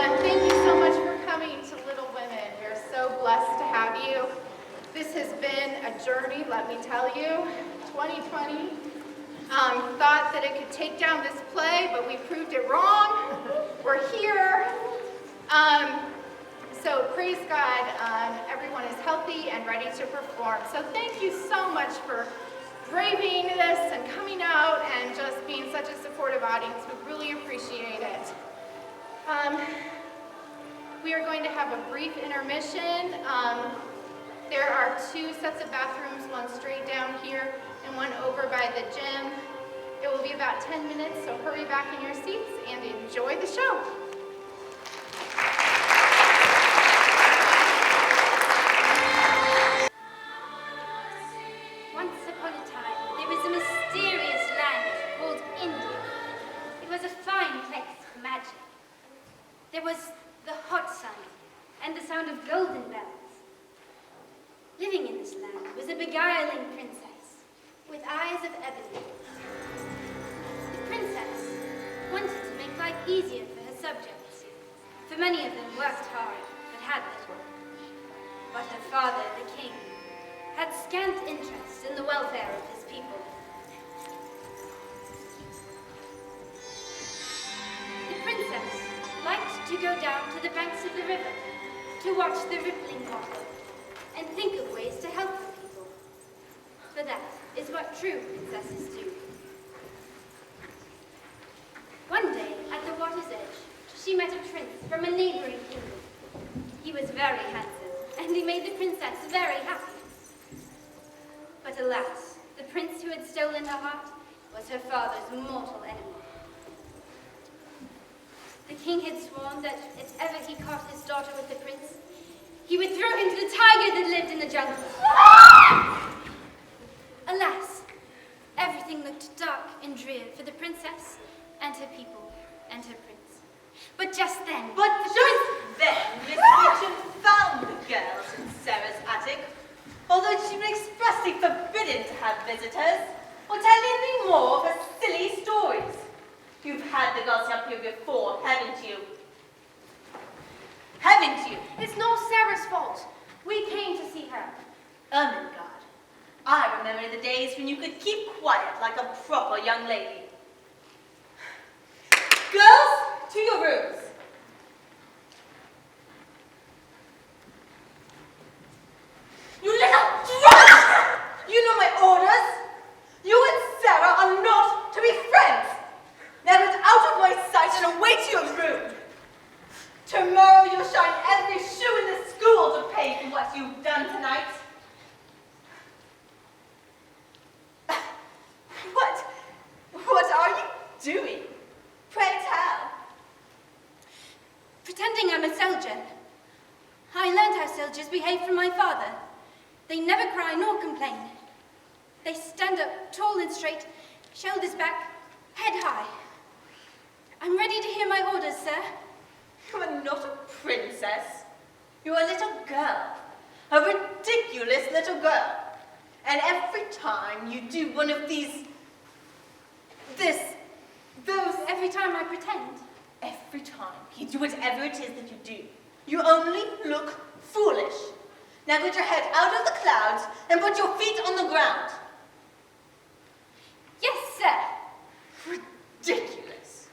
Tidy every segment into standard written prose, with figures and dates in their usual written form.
everyone. Thank you so much for coming to Little Women. We're so blessed to have you. This has been a journey, let me tell you. 2020 thought that it could take down this play, but we proved it wrong. We're here. So praise God, everyone is healthy and ready to perform. So thank you so much for braving this and coming out and just being such a supportive audience. We really appreciate it. We are going to have a brief intermission. There are 2 sets of bathrooms, one straight down here and one over by the gym. It will be about 10 minutes, so hurry back in your seats and enjoy the show. Once upon a time, there was a mysterious land called India. It was a fine place for magic. There was the hot sun and the sound of golden bells. Living in this land was a beguiling princess with eyes of ebony. The princess wanted to make life easier for her subjects, for many of them worked hard but had little. But her father, the king, had scant interest in the welfare of his people. The princess liked to go down to the banks of the river to watch the rippling water and think of ways to help her people. For that is what true princesses do. One day, at the water's edge, she met a prince from a neighboring kingdom. He was very handsome, and he made the princess very happy. But alas, the prince who had stolen her heart was her father's mortal enemy. The king had sworn that if ever he caught his daughter with the prince, he would throw him to the tiger that lived in the jungle. Alas, everything looked dark and drear for the princess and her people and her prince. But just then... Miss Mitchum found the girls in Sarah's attic, although she'd been expressly forbidden to have visitors or tell anything more of her silly stories. You've had the girls up here before, haven't you? Haven't you? It's no Sarah's fault. We came to see her. Ermengarde, I remember the days when you could keep quiet like a proper young lady. Girls, to your rooms. You little drunk! You know my orders. You and Sarah are not to be friends. Now get out of my sight and away to your room. Tomorrow you'll shine every shoe in the school to pay for what you've done tonight. What are you doing? Pray tell. Pretending I'm a soldier. I learned how soldiers behave from my father. They never cry nor complain. They stand up tall and straight, shoulders back, head high. I'm ready to hear my orders, sir. You are not a princess. You are a little girl. A ridiculous little girl. And every time you do one of these... Every time I pretend. Every time you do whatever it is that you do, you only look foolish. Now get your head out of the clouds and put your feet on the ground. Yes, sir. Ridiculous.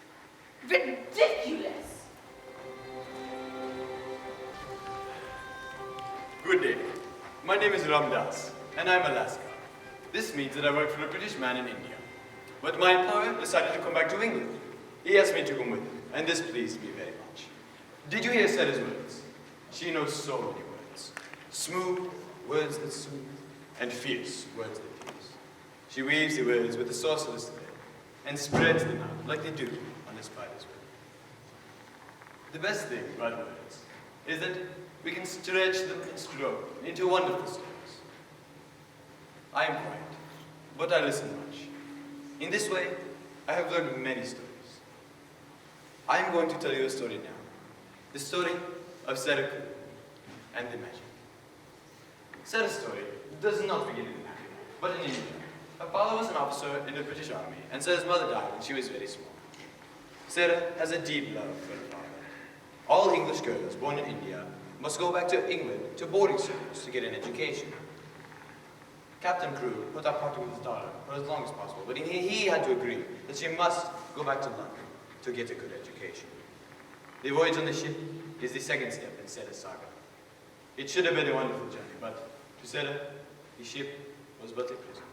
Ridiculous. Good day. My name is Ramdas, and I'm Alaska. This means that I work for a British man in India. But my employer decided to come back to England. He asked me to come with him, and this pleased me very much. Did you hear Sarah's words? She knows so many words. Smooth, words that soothe, and fierce, words that fuse. She weaves the words with a sorcerer's thread, and spreads them out like they do on a spider's web. The best thing about words is that we can stretch them and stroke into wonderful stories. I am quiet, but I listen much. In this way, I have learned many stories. I am going to tell you a story now. The story of Sarah Koo and the magic. Sarah's story does not begin in India, but in India. Her father was an officer in the British Army, and Sarah's mother died when she was very small. Sarah has a deep love for her father. All English girls born in India must go back to England to boarding schools to get an education. Captain Crewe put up party with his daughter for as long as possible, but he had to agree that she must go back to London to get a good education. The voyage on the ship is the second step in Seda's saga. It should have been a wonderful journey, but to Seda, the ship was but a prison.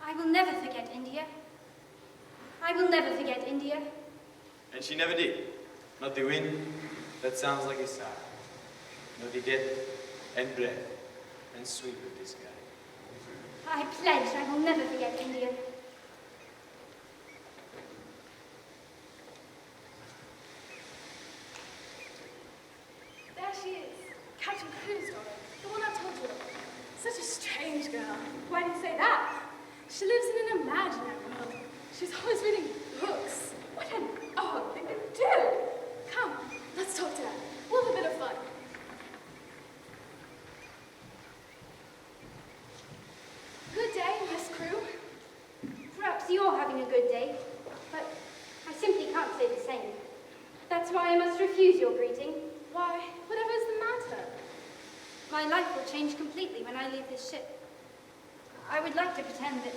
I will never forget India. I will never forget India. And she never did. Not the wind that sounds like a sigh, nor the depth and breath and sweep of the sky. I pledge I will never forget India. There she is, Captain Crewe's daughter, the one I told you about. Such a strange girl. Why do you say that? She lives in an imaginary world. She's always reading books. What an odd thing to do. Come, let's talk to her. We'll have a bit of fun. Good day, Miss Crewe. Perhaps you're having a good day, but I simply can't say the same. That's why I must refuse your greeting. Why, whatever's the matter? My life will change completely when I leave this ship. I would like to pretend that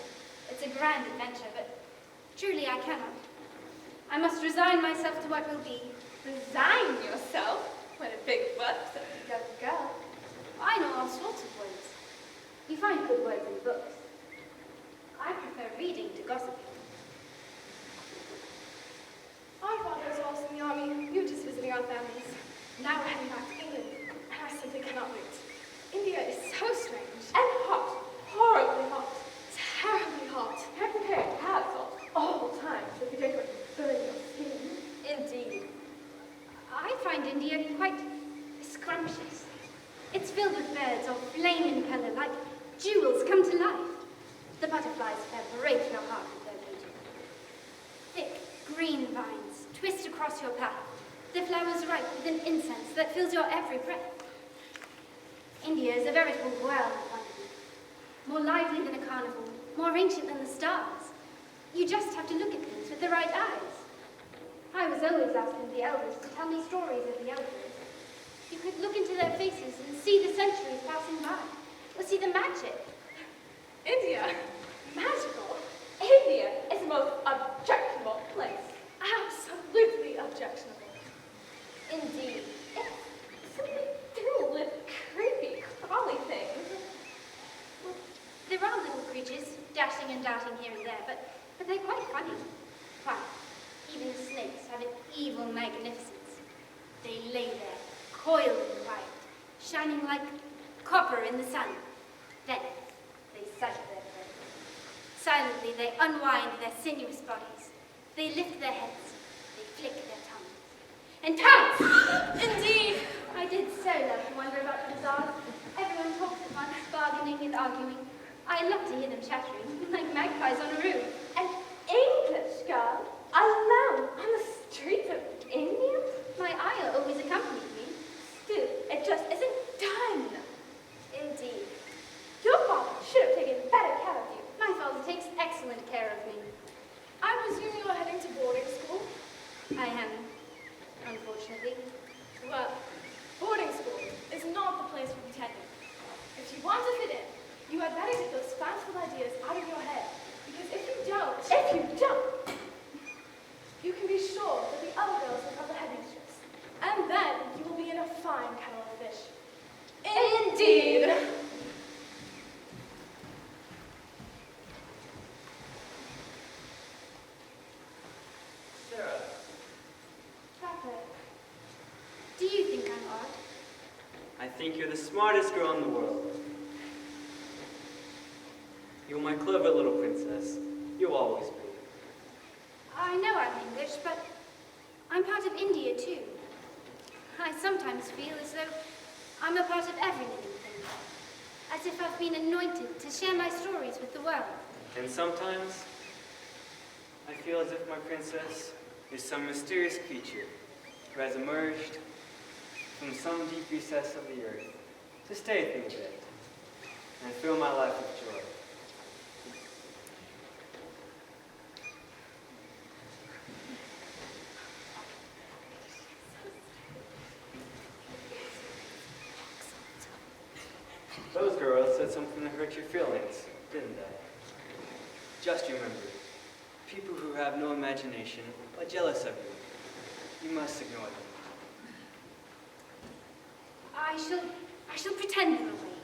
it's a grand adventure, but truly I cannot. I must resign myself to what will be. Resign yourself? What a big word for a young girl. I know all sorts of words. You find good words in books. I prefer reading to gossiping. Our father was lost in the army. We were just visiting our families. Now we're heading back to England, and I simply cannot wait. India is so strange. And hot. Horribly hot. Terribly hot. You have to carry hats on all the time, so if you don't burn your skin. Indeed. I find India quite scrumptious. It's filled with birds of flame in colour, like jewels come to life. The butterflies fair break your heart with their beauty. Thick green vines twist across your path. The flowers ripe with an incense that fills your every breath. India is a veritable world of wonder. More lively than a carnival, more ancient than the stars. You just have to look at things with the right eyes. I was always asking the elders to tell me stories of the elders. You could look into their faces and see the centuries passing by, or see the magic. India? Magical? India is the most objectionable place. Absolutely objectionable. Indeed. It's simply filled with creepy, crawly things. Well, there are little creatures dashing and darting here and there, but they're quite funny. Why, even snakes have an evil magnificence. They lay there, coiled and quiet, shining like copper in the sun. Then they sight their prey. Silently they unwind their sinuous bodies. They lift their heads. They flick their tongues. And pounce! Indeed! I did so love to wonder about the bazaars. Everyone talks at once, bargaining and arguing. I love to hear them chattering, like magpies on a roof. An English girl alone on the streets of India? My ayah always accompanied me. Still, it just isn't done. Indeed. Your father should have taken better care of you. My father takes excellent care of me. I presume you are heading to boarding school? I am, unfortunately. Well, boarding school is not the place for pretending. If you want to fit in, you had better get those fanciful ideas out of your head. Because if you don't, you can be sure that the other girls will have the headmistresses. And then you will be in a fine kettle of fish. Indeed! Sarah, Papa, do you think I'm odd? I think you're the smartest girl in the world. You're my clever little princess. You'll always be. I know I'm English, but I'm part of India too. I sometimes feel as though I'm a part of every living thing. As if I've been anointed to share my stories with the world. And sometimes, I feel as if my princess is some mysterious creature who has emerged from some deep recess of the earth to stay things a bit and fill my life with joy. Those girls said something to hurt your feelings, didn't they? Just remember, people who have no imagination are jealous of you. You must ignore them. I shall pretend them away.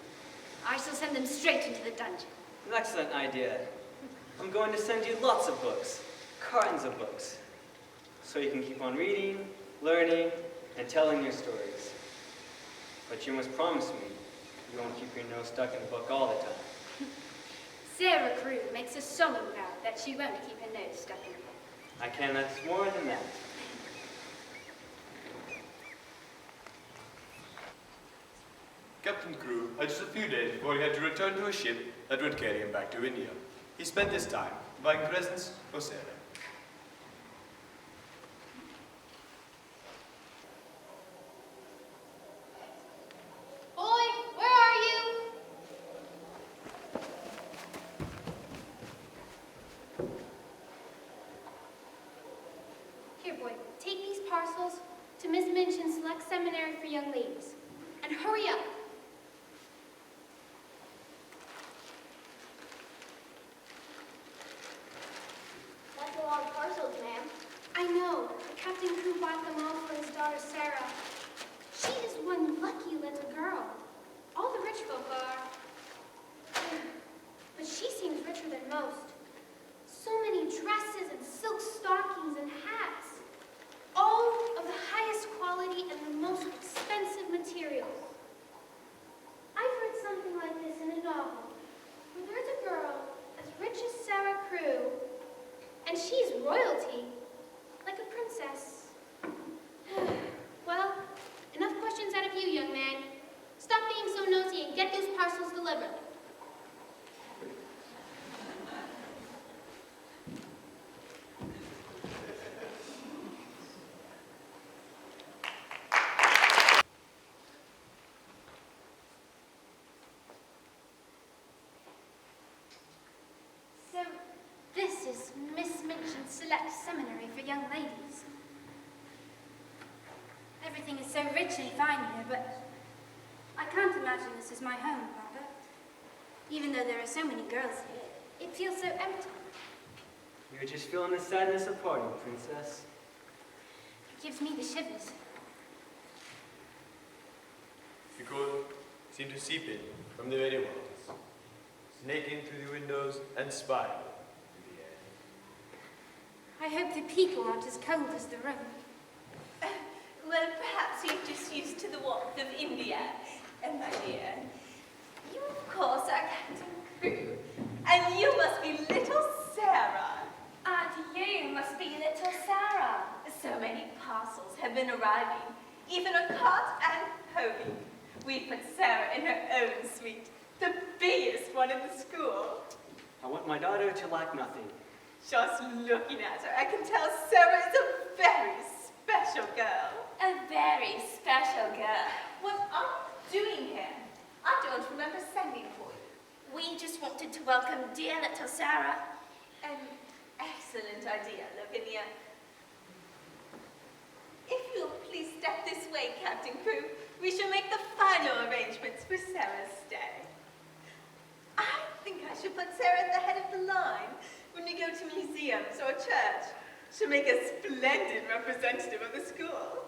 I shall send them straight into the dungeon. An excellent idea. I'm going to send you lots of books, cartons of books, so you can keep on reading, learning, and telling your stories. But you must promise me you won't keep your nose stuck in a book all the time. Sarah Crewe makes a solemn vow that she won't keep her nose stuck in a book. I can ask more than that. Captain Crewe had just a few days before he had to return to a ship that would carry him back to India. He spent his time buying presents for Sarah. Boy, where are you? Here, boy, take these parcels to Miss Minchin's Select Seminary for Young Ladies. And hurry up. That's a lot of parcels, ma'am. I know, but Captain Crewe bought them all for his daughter Sarah. She is one lucky little girl. All the rich folk are. But she seems richer than most. So many dresses and silk stockings and hats. All of the highest quality and the most expensive materials. I've read something like this in a novel, where there's a girl as rich as Sarah Crewe, and she's royalty, like a princess. Well, enough questions out of you, young man. Stop being so nosy and get those parcels delivered. So, this is Miss Minchin's Select Seminary for Young Ladies. Everything is so rich and fine here, but I can't imagine this is my home, Papa. Even though there are so many girls here, it feels so empty. You're just feeling the sadness of parting, Princess. It gives me the shivers. The cold seemed to seep in from the very walls, snake in through the windows and spiral through the air. I hope the people aren't as cold as the room. Well, perhaps you're just used to the warmth of India. And my dear, you of course are Captain Crewe, and you must be little Sarah. And you must be little Sarah. So many parcels have been arriving, even a cart and pony. We put Sarah in her own suite, the biggest one in the school. I want my daughter to lack nothing. Just looking at her, I can tell Sarah is a very special girl. A very special girl. What are you doing here? I don't remember sending for you. We just wanted to welcome dear little Sarah. An excellent idea, Lavinia. If you'll please step this way, Captain Crewe, we shall make the final arrangements for Sarah's stay. I think I should put Sarah at the head of the line when we go to museums or church. She'll make a splendid representative of the school.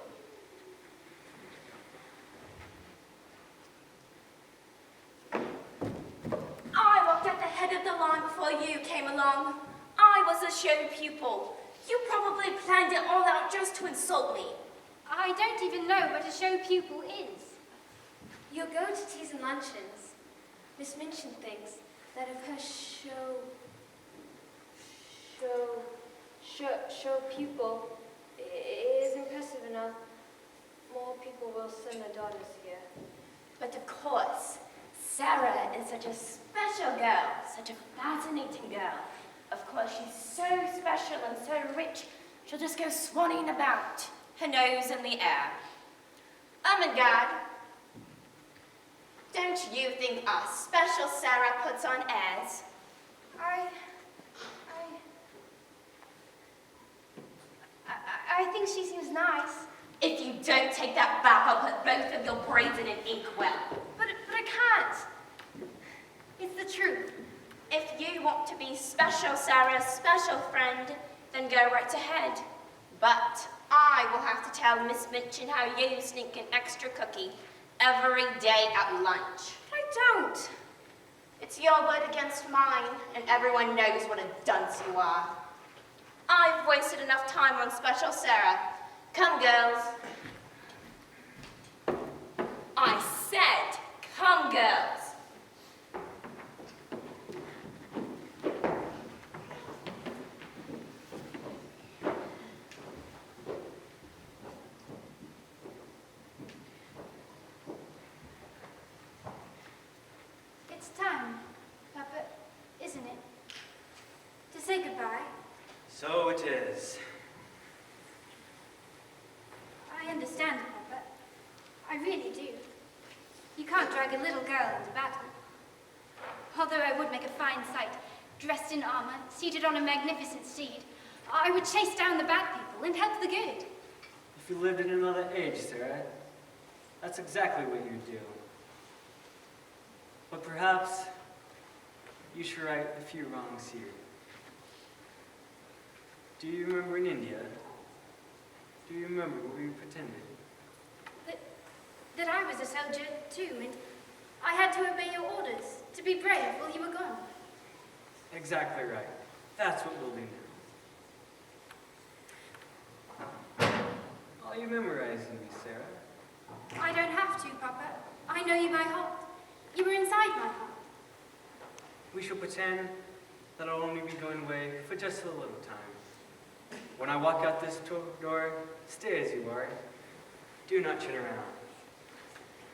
I walked at the head of the line before you came along. I was a show pupil. You probably planned it all out just to insult me. I don't even know what a show pupil is. You'll go to teas and luncheons. Miss Minchin thinks that if her show pupil is impressive enough, more people will send their daughters here. But of course, Sarah is such a special girl, such a fascinating girl. Of course, she's so special and so rich, she'll just go swanning about, her nose in the air. Oh my God, don't you think our special Sarah puts on airs? I think she seems nice. If you don't take that back, I'll put both of your braids in an inkwell. But I can't. truth. If you want to be special Sarah's special friend, then go right ahead. But I will have to tell Miss Minchin how you sneak an extra cookie every day at lunch. I don't. It's your word against mine, and everyone knows what a dunce you are. I've wasted enough time on special Sarah. Come, girls. I said, come, girls. It's time, Papa, isn't it? To say goodbye. So it is. I understand, Papa. I really do. You can't drag a little girl into battle. Although I would make a fine sight, dressed in armor, seated on a magnificent steed, I would chase down the bad people and help the good. If you lived in another age, Sarah, that's exactly what you'd do. But perhaps you should right a few wrongs here. Do you remember in India? Do you remember what we pretended? That I was a soldier too, and I had to obey your orders, to be brave while you were gone. Exactly right. That's what we'll do now. Are you memorizing me, Sarah? I don't have to, Papa. I know you by heart. You were inside my heart. We shall pretend that I'll only be going away for just a little time. When I walk out this door, stay as you are. Do not turn around.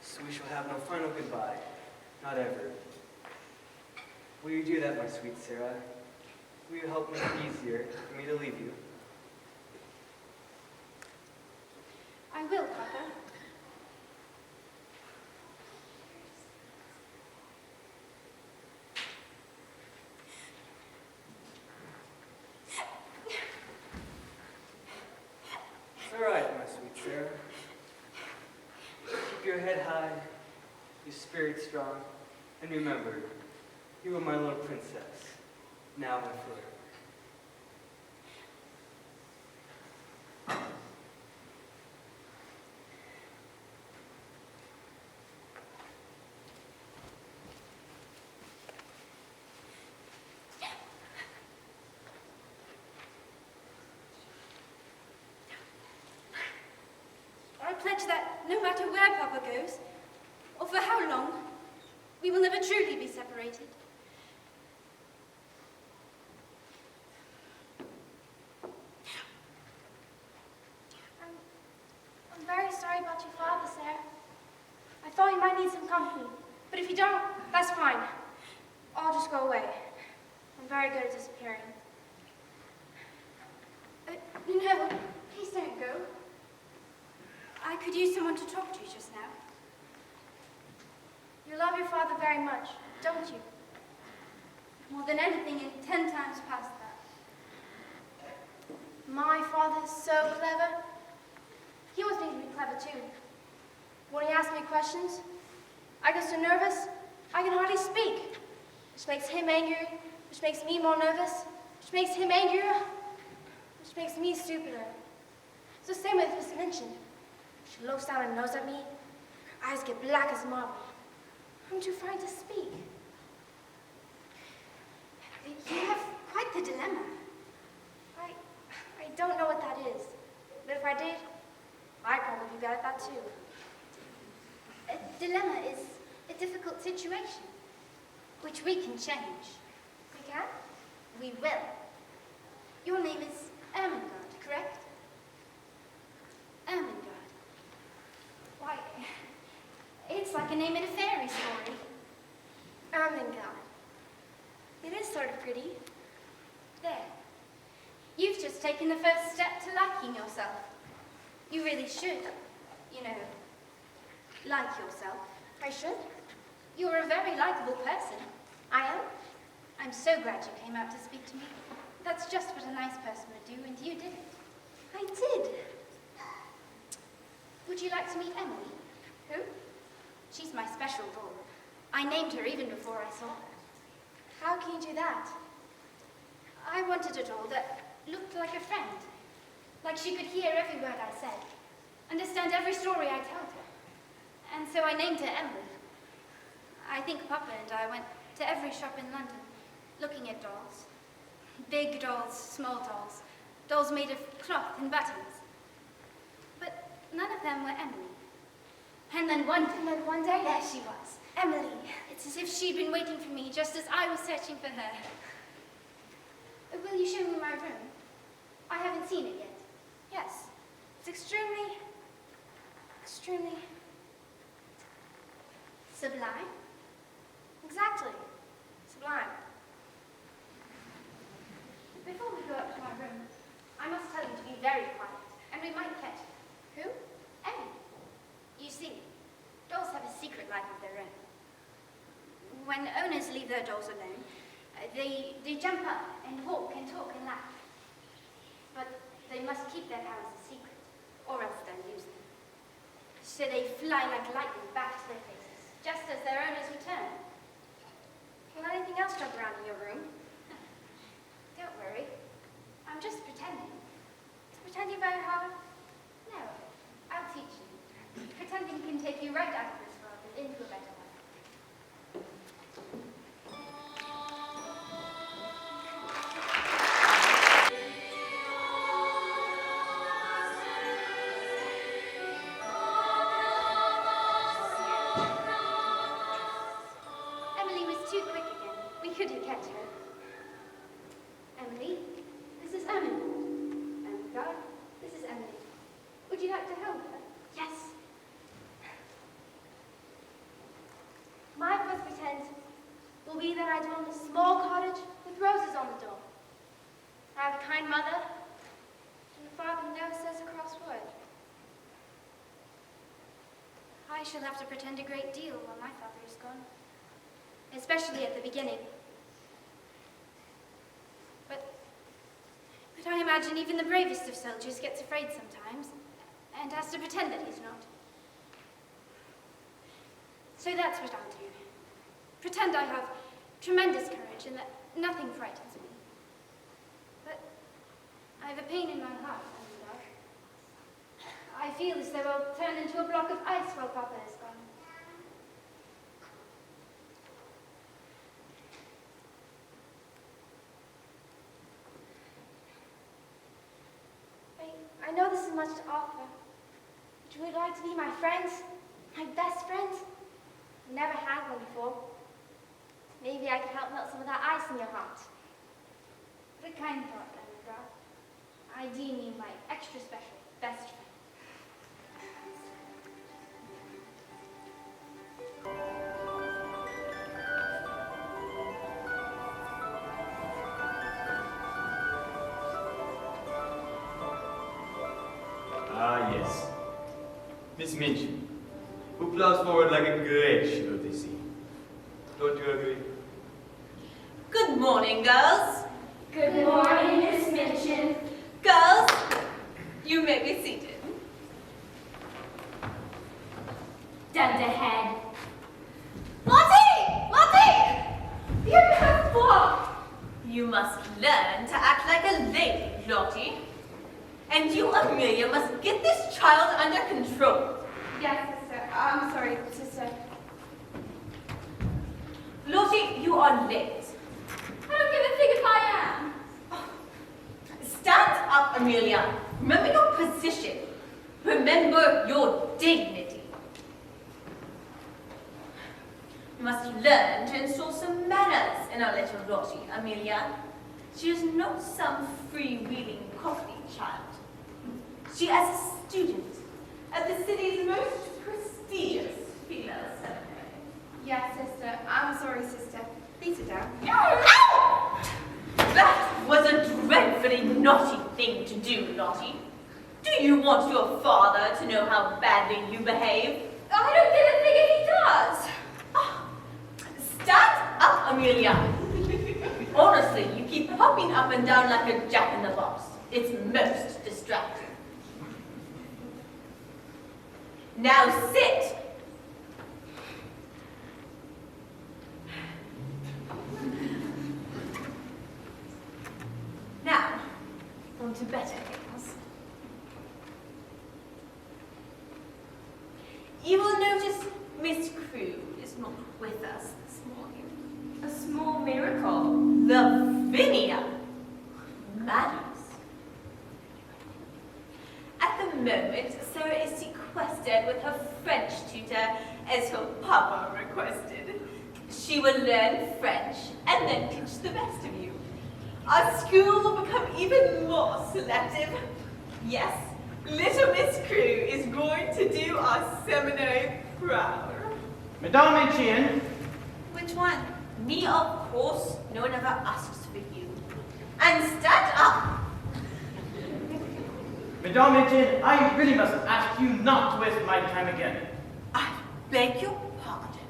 So we shall have no final goodbye. Not ever. Will you do that, my sweet Sarah? Will you help make it easier for me to leave you? I will, Papa. It's all right, my sweet Sarah. Keep your head high, your spirit strong, and remember, you are my little princess, now and forever. I pledge that no matter where Papa goes, or for how long, we will never truly be separated. I'm very sorry about your father, Sarah. I thought you might need some company, but if you don't, that's fine. I'll just go away. I'm very good at disappearing. No, please don't go. I could use someone to talk to just now. You love your father very much, don't you? More than anything and 10 times past that. My father's so clever. He wants me to be clever too. When he asks me questions, I get so nervous, I can hardly speak. Which makes him angry, which makes me more nervous, which makes him angrier, which makes me stupider. It's the same with Miss Minchin. She looks down and nose at me. Her eyes get black as marble. I'm too frightened to speak. You have quite the dilemma. I don't know what that is. But if I did, I'd probably be bad at that too. A dilemma is a difficult situation, which we can change. We can? We will. Your name is Ermengarde, correct? Ermengarde. Why, it's like a name in a fairy story. Ermengarde. It is sort of pretty. There. You've just taken the first step to liking yourself. You really should, you know, like yourself. I should? You're a very likable person. I am? I'm so glad you came out to speak to me. That's just what a nice person would do, and you did it. I did. Would you like to meet Emily? Who? She's my special doll. I named her even before I saw her. How can you do that? I wanted a doll that looked like a friend. Like she could hear every word I said, understand every story I told her. And so I named her Emily. I think Papa and I went to every shop in London, looking at dolls. Big dolls, small dolls, dolls made of cloth and buttons. But none of them were Emily. And then one day, there she was, Emily. It's as if she'd been waiting for me just as I was searching for her. Will you show me my room? I haven't seen it yet. Yes, it's extremely Sublime? exactly sublime. Before we go up to my room, I must tell you to be very quiet, and we might catch her. Who? Emily. You see, dolls have a secret life of their own. When owners leave their dolls alone, they jump up and walk and talk and laugh. But they must keep their powers a secret, or else they'll lose them. So they fly like lightning back to their places, just as their owners return. Will anything else jump around in your room? Don't worry, I'm just pretending. Is pretending very hard? No, I'll teach you. Pretending can take you right out of this world and into a better one. Emily was too quick again. We couldn't catch her. Emily, this is Emily. God, this is Emily. Would you like to help her? Yes. My first pretend will be that I live in a small cottage with roses on the door. I have a kind mother, and a father who never says a cross word. I shall have to pretend a great deal while my father is gone, especially at the beginning. But I imagine even the bravest of soldiers gets afraid sometimes and has to pretend that he's not. So that's what I'll do. Pretend I have tremendous courage and that nothing frightens me. But I have a pain in my heart, love. I feel as though I'll turn into a block of ice while Papa is gone. I know this is much to offer, but would you like to be my friend? My best friend? I've never had one before. Maybe I could help melt some of that ice in your heart. What a kind thought, Lemongrass. I deem you my extra special best friend. Ah, yes. Miss Minchin, who plows forward like a great ship of the sea. Don't you agree? Good morning, girls. Good morning, Miss Minchin. Girls, you may be seated. Dunderhead. Lottie! Lottie! You have walk. You must learn to act like a lady, Lottie. And you, Amelia, must get this child under control. Yes, sister. I'm sorry, sister. Lottie, you are late. I don't give a fig if I am. Stand up, Amelia. Remember your position. Remember your dignity. You must learn to install some manners in our little Lottie, Amelia. She is not some freewheeling cockney child. She is a student at the city's most prestigious female seminary. Yes, sister. I'm sorry, sister. Please sit down. That was a dreadfully naughty thing to do, Lottie. Do you want your father to know how badly you behave? I don't give a fig if he does. Ah, stand up, Amelia. Honestly, you keep hopping up and down like a jack-in-the-box. It's most distracting. Now sit. to better things. You will notice Miss Crew is not with us this morning. A small miracle. Lavinia Manners. At the moment, Sarah is sequestered with her French tutor as her papa requested. She will learn French and then teach the rest of you. Our school will become even more selective. Yes, little Miss Crew is going to do our seminary proud. Madame Etienne, Which one? Me, of course. No one ever asks for you. And stand up! Madame Etienne, I really must ask you not to waste my time again. I beg your pardon.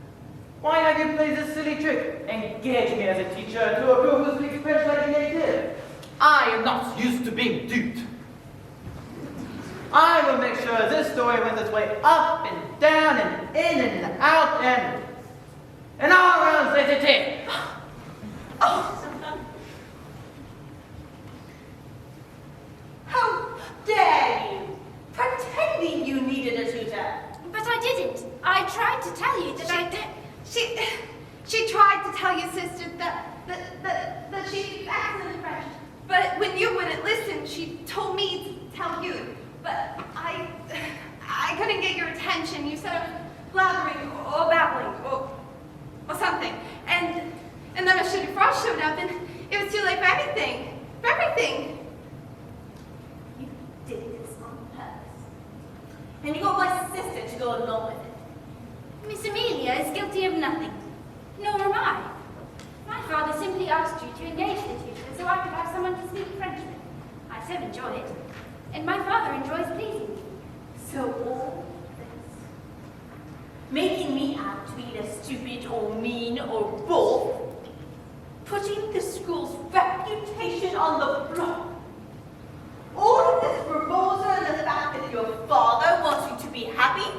Why have you played this silly trick? Engage me as a teacher to a girl who speaks French like a native. I am not used to being duped. I will make sure this story wins its way up and down and in and out and all around the city. Oh. How dare you! Pretending you needed a tutor. But I didn't. I tried to tell you that I did. She tried to tell your sister that she speaks excellent French. But when you wouldn't listen, she told me to tell you. But I couldn't get your attention. You said I was blathering or babbling or something. And then a Monsieur Frost showed up and it was too late for everything. For everything. You did this on purpose. And you got my sister to go along with it. Miss Amelia is guilty of nothing. Nor am I. My father simply asked you to engage the tutor so I could have someone to speak French with. I so enjoy it. And my father enjoys pleasing me. So all this, making me out to be either stupid or mean or both, putting the school's reputation on the block. All of this revolves around the fact that your father wants you to be happy.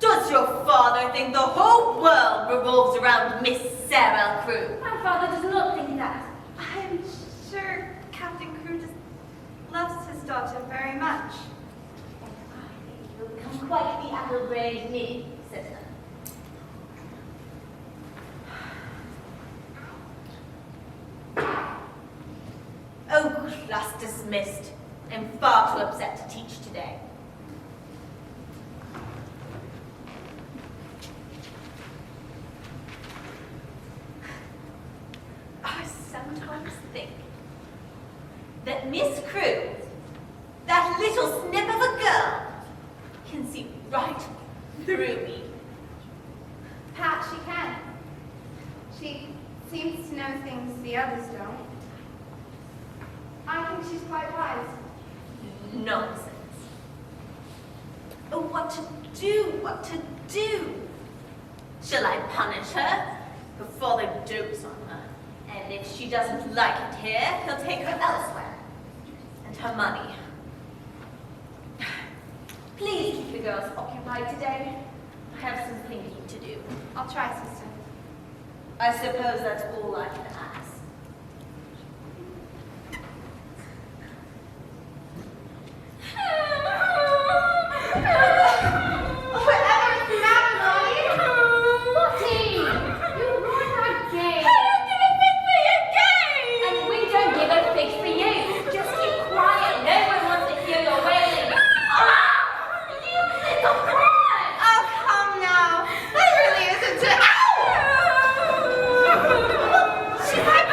Does your father think the whole world revolves around Miss Sarah Crew? My father does not think that. I'm sure Captain Crew just loves his daughter very much. And I think you'll become quite the apple-brained ninny, sister. Oh, class dismissed. I'm far too upset to teach today. I sometimes think that Miss Crew, that little snip of a girl, can see right through me. Pat, she can. She seems to know things the others don't. I think she's quite wise. Nonsense. Oh, what to do? What to do? Shall I punish her? Her father dotes on her. And if she doesn't like it here, he'll take her elsewhere. And her money. Please keep the girls occupied today. I have some thinking to do. I'll try, sister. I suppose that's all I can ask. Whatever is the matter, Molly? Lottie! You ruined our game. I don't give a fig for your game! And we don't give a fig for you. Just keep quiet. No one wants to hear your wailing. You little brat! Oh, come now. That really isn't it. Ow! She might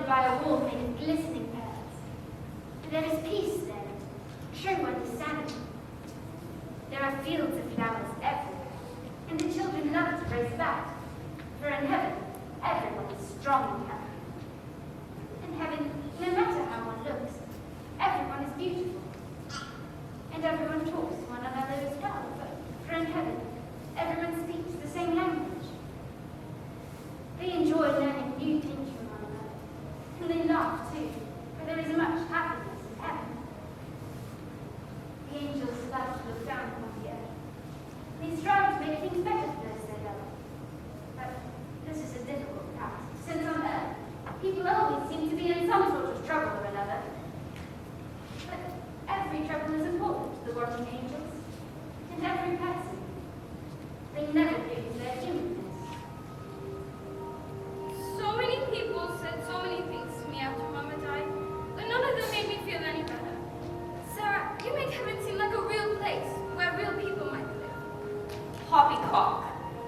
by a wall made of glistening pearls. There is peace there, true understanding. There are fields of flowers everywhere, and the children love to race about. For in heaven, everyone is strong and happy. In heaven, no matter how one looks, everyone is beautiful. And everyone talks to one another as well, for in heaven, everyone speaks the same language. They enjoy learning new things from one another, and they laugh too, for there is much happiness in heaven. The angels love to look down upon the earth. They strive to make things better for those they love. But this is a difficult task, since on earth, people always seem to be in some sort of trouble or another. But every trouble is important to the watching angels, and every person. They never lose their humanness. So many people said so many things to me after Mama died, but none of them made me feel any better. Sarah, you make heaven seem like a real place where real people might live. Poppycock.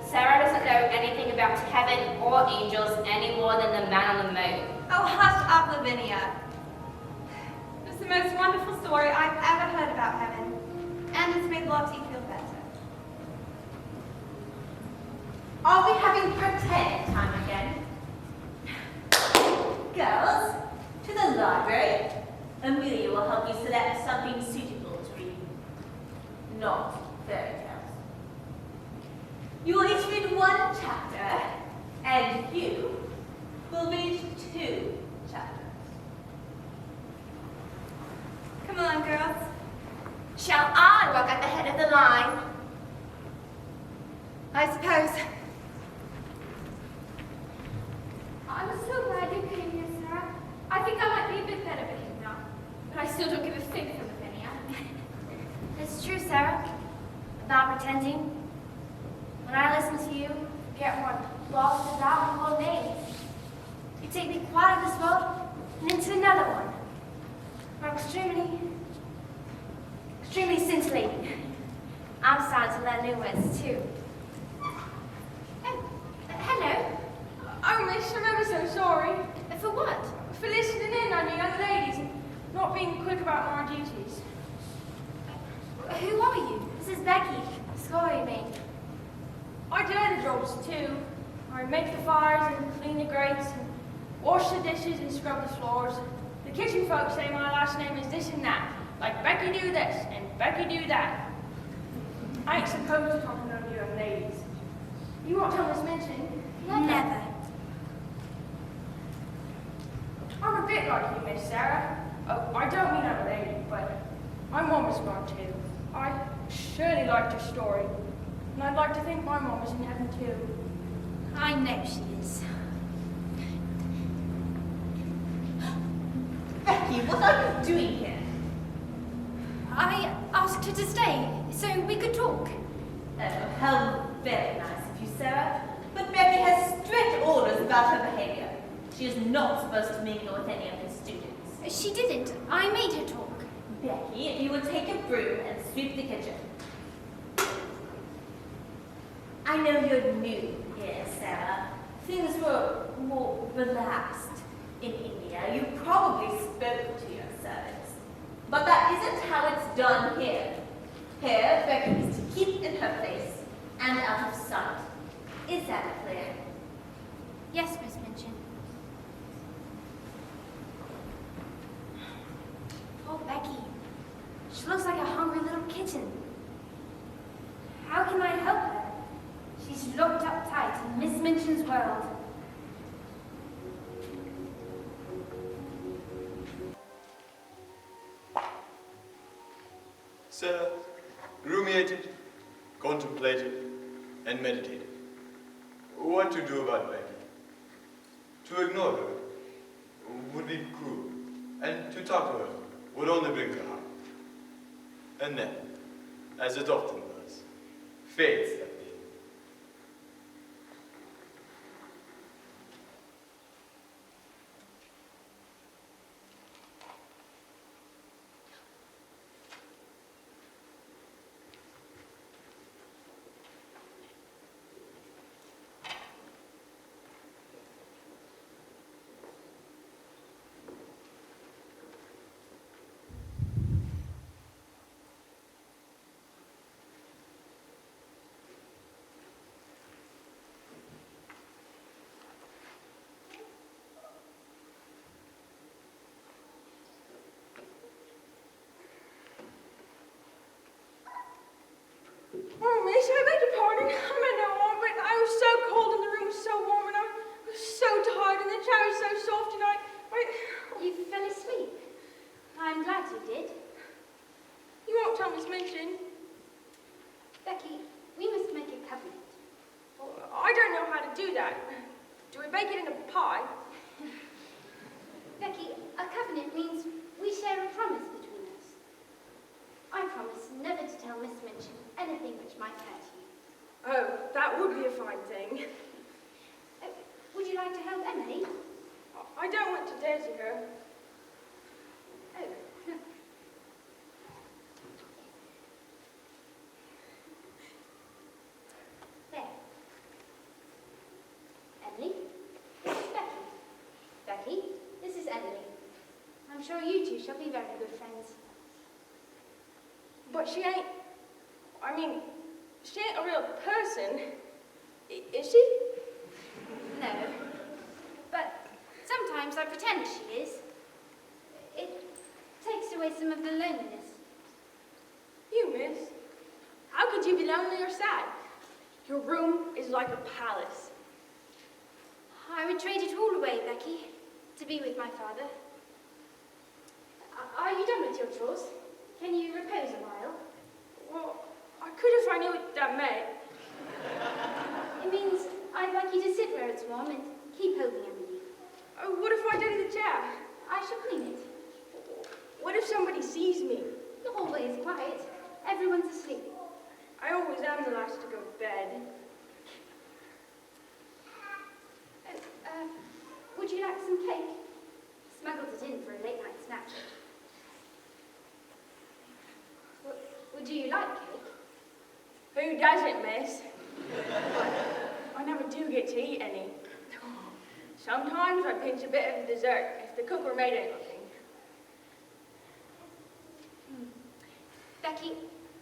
Sarah doesn't know anything about heaven or angels any more than the man on the moon. Oh, hush up, Lavinia. It's the most wonderful story I've ever heard about heaven, and it's made Lottie feel better. Are we having pretend time again? Girls, to the library. Amelia will help you select something suitable to read. Not fairy tales. You will each read one chapter, and you will read 2 chapters. Come on, girls. Shall I walk at the head of the line? I suppose. I'm so glad you came here, Sarah. I think I might be a bit better behaved now, but I still don't give a fig for Lavinia. It's true, Sarah, about pretending. When I listen to you, I get more lost about and more names. You take me quite out of this world and into another one. I'm extremely scintillating. I'm starting to learn new words too. Hello. Oh, miss, I'm ever so sorry. For what? For listening in on you young ladies and not being quick about my duties. Who are you? This is Becky. Sorry, mate. I do the jobs too. I make the fires and clean the grates and wash the dishes and scrub the floors. The kitchen folks say my last name is this and that. Like Becky do this and Becky do that. I ain't supposed to talk to you young ladies. You won't tell Miss Minchin? Never. I'm a bit like you, Miss Sarah. Oh, I don't mean I'm a lady, but my mom is one too. I surely liked her story. And I'd like to think my mom is in heaven too. I know she is. Becky, what are you doing here? I asked her to stay so we could talk. Oh, how very nice of you, Sarah. But Becky has strict orders about her behavior. She is not supposed to mingle with any of her students. She didn't. I made her talk. Becky, if you would take a broom and sweep the kitchen. I know you're new here, Sarah. Things were more relaxed in India. You probably spoke to your servants. But that isn't how it's done here. Here, Becky is to keep in her place and out of sight. Is that clear? Yes, Miss Minchin. Oh, Becky. She looks like a hungry little kitten. How can I help her? She's locked up tight in Miss Minchin's world. Sarah ruminated, contemplated, and meditated. What to do about Becky? To ignore her would be cruel, and to talk to her would only bring her harm. And then, as it often does, fate stepped in. meant no harm, but I was so cold and the room was so warm and I was so tired and the chair was so soft and I... You fell asleep. I'm glad you did. You won't tell Miss Minchin? Becky, we must make a covenant. Well, I don't know how to do that. Do we bake it in a pie? Becky, a covenant means we share a promise between us. I promise never to tell Miss Minchin anything which might hurt you. Oh, that would be a fine thing. Would you like to help Emily? I don't want to dirty her. Oh. There. Emily, this is Becky. Becky, this is Emily. I'm sure you two shall be very good friends. But she ain't... I mean, she ain't a real person. Is she? No. But sometimes I pretend she is. It takes away some of the loneliness. You, miss? How could you be lonely or sad? Your room is like a palace. I would trade it all away, Becky, to be with my father. Are you done with your chores? Can you repose a while? Well, I could if I knew what that meant. It means I'd like you to sit where it's warm and keep holding Emily. Oh, what if I dirty the chair? I shall clean it. What if somebody sees me? The hallway is quiet. Everyone's asleep. I always am the last to go to bed. Would you like some cake? Smuggled it in for a late night snack. Would you like cake? Who doesn't, miss? I never do get to eat any. Sometimes I pinch a bit of dessert if the cooker made anything. Becky,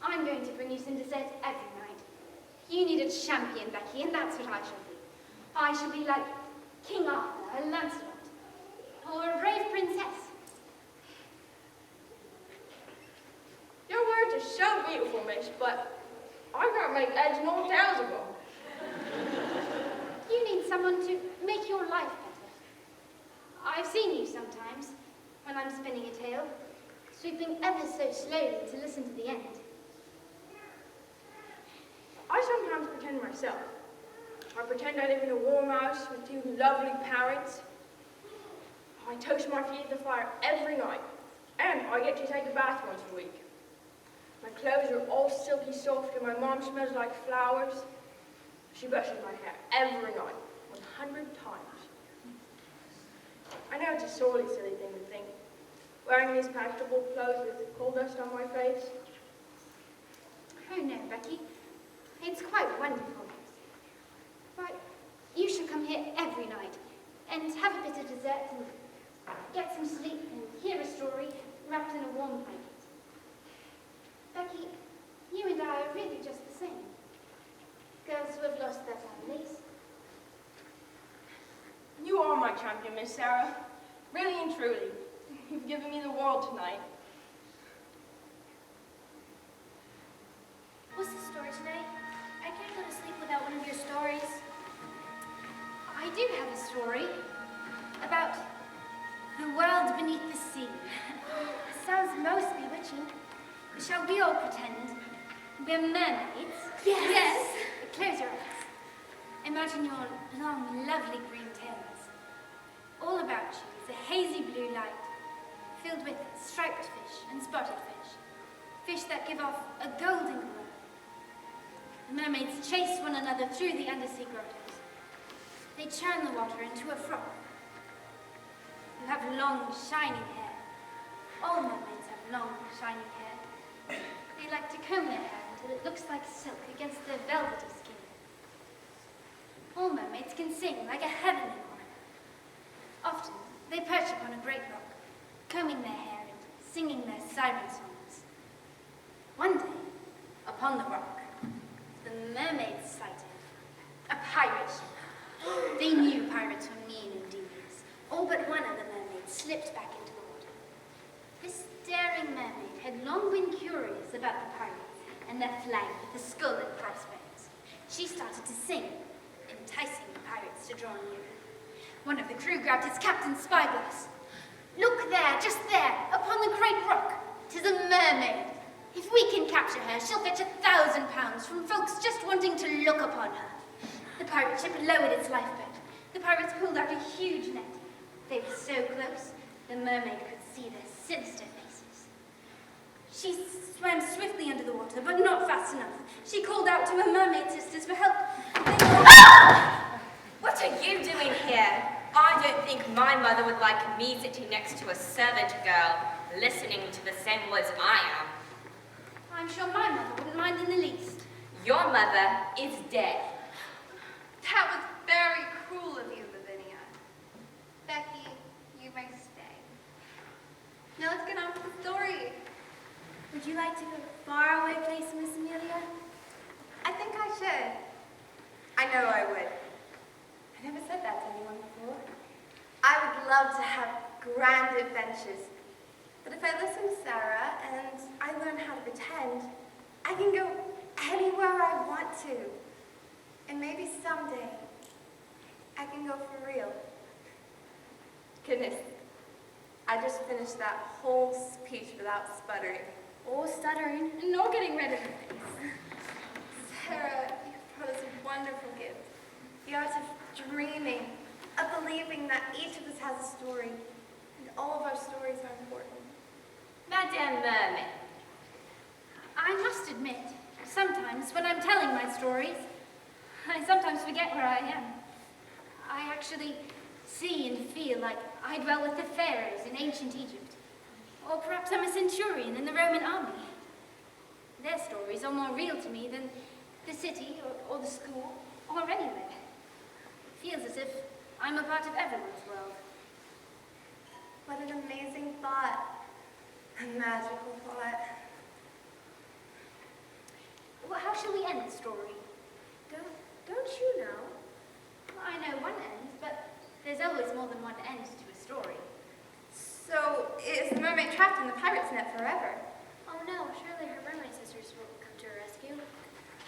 I'm going to bring you some dessert every night. You need a champion, Becky, and that's what I shall be. I shall be like King Arthur, or Lancelot, or a brave princess. Your words are so beautiful, miss, but I can't make heads nor tails of them. You need someone to make your life better. I've seen you sometimes, when I'm spinning a tale, swooping ever so slowly to listen to the end. I sometimes pretend myself. I pretend I live in a warm house with two lovely parents. I toast my feet at the fire every night, and I get to take a bath once a week. My clothes are all silky soft, and my mom smells like flowers. She brushes my hair every night, 100 times. I know it's a sorely silly thing to think, wearing these comfortable clothes with coal dust on my face. Oh no, Becky. It's quite wonderful. But you should come here every night and have a bit of dessert and get some sleep and hear a story wrapped in a warm blanket. Becky, you and I are really just the same. Girls who have lost their families. You are my champion, Miss Sarah. Really and truly. You've given me the world tonight. What's the story today? I can't go to sleep without one of your stories. I do have a story about the world beneath the sea. Sounds most bewitching. Shall we all pretend we're mermaids? Yes. Close your eyes. Imagine your long, lovely green tails. All about you is a hazy blue light filled with striped fish and spotted fish. Fish that give off a golden glow. The mermaids chase one another through the undersea grottos. They churn the water into a froth. You have long, shining hair. All mermaids have long, shining hair. They like to comb their hair until it looks like silk against their velvety skin. All mermaids can sing like a heavenly choir. Often, they perch upon a great rock, combing their hair and singing their siren songs. One day, upon the rock, the mermaids sighted a pirate ship. They knew pirates were mean and devious. All but one of the mermaids slipped back into the water. This daring mermaid had long been curious about the pirates and their flag with the skull and crossbones. She started to sing, enticing the pirates to draw near. One of the crew grabbed his captain's spyglass. "Look there, just there, upon the great rock. 'Tis a mermaid. If we can capture her, she'll fetch £1,000 from folks just wanting to look upon her." The pirate ship lowered its lifeboat. The pirates pulled out a huge net. They were so close, the mermaid could see their sinister faces. She swam swiftly under the water, but not fast enough. She called out to her mermaid sisters for help. What are you doing here? I don't think my mother would like me sitting next to a servant girl, listening to the same words I am. I'm sure my mother wouldn't mind in the least. Your mother is dead. That was very cruel of you, Lavinia. Becky, you may stay. Now let's get on with the story. Would you like to go a faraway place, Miss Amelia? I think I should. I know I would. I never said that to anyone before. I would love to have grand adventures. But if I listen to Sarah and I learn how to pretend, I can go anywhere I want to. And maybe someday, I can go for real. Goodness, I just finished that whole speech without sputtering. Or stuttering, nor getting red in the face. Sarah, you've brought us a wonderful gift. The art of dreaming, of believing that each of us has a story, and all of our stories are important. Madame Mermaid. I must admit, sometimes when I'm telling my stories, I sometimes forget where I am. I actually see and feel like I dwell with the pharaohs in ancient Egypt. Or perhaps I'm a centurion in the Roman army. Their stories are more real to me than the city or the school or anywhere. It feels as if I'm a part of everyone's world. What an amazing thought. A magical thought. Well, how shall we end the story? Don't you know? I know one end, but there's always more than one end to a story. So, is the mermaid trapped in the pirate's net forever? Oh no, surely her mermaid sisters will come to her rescue.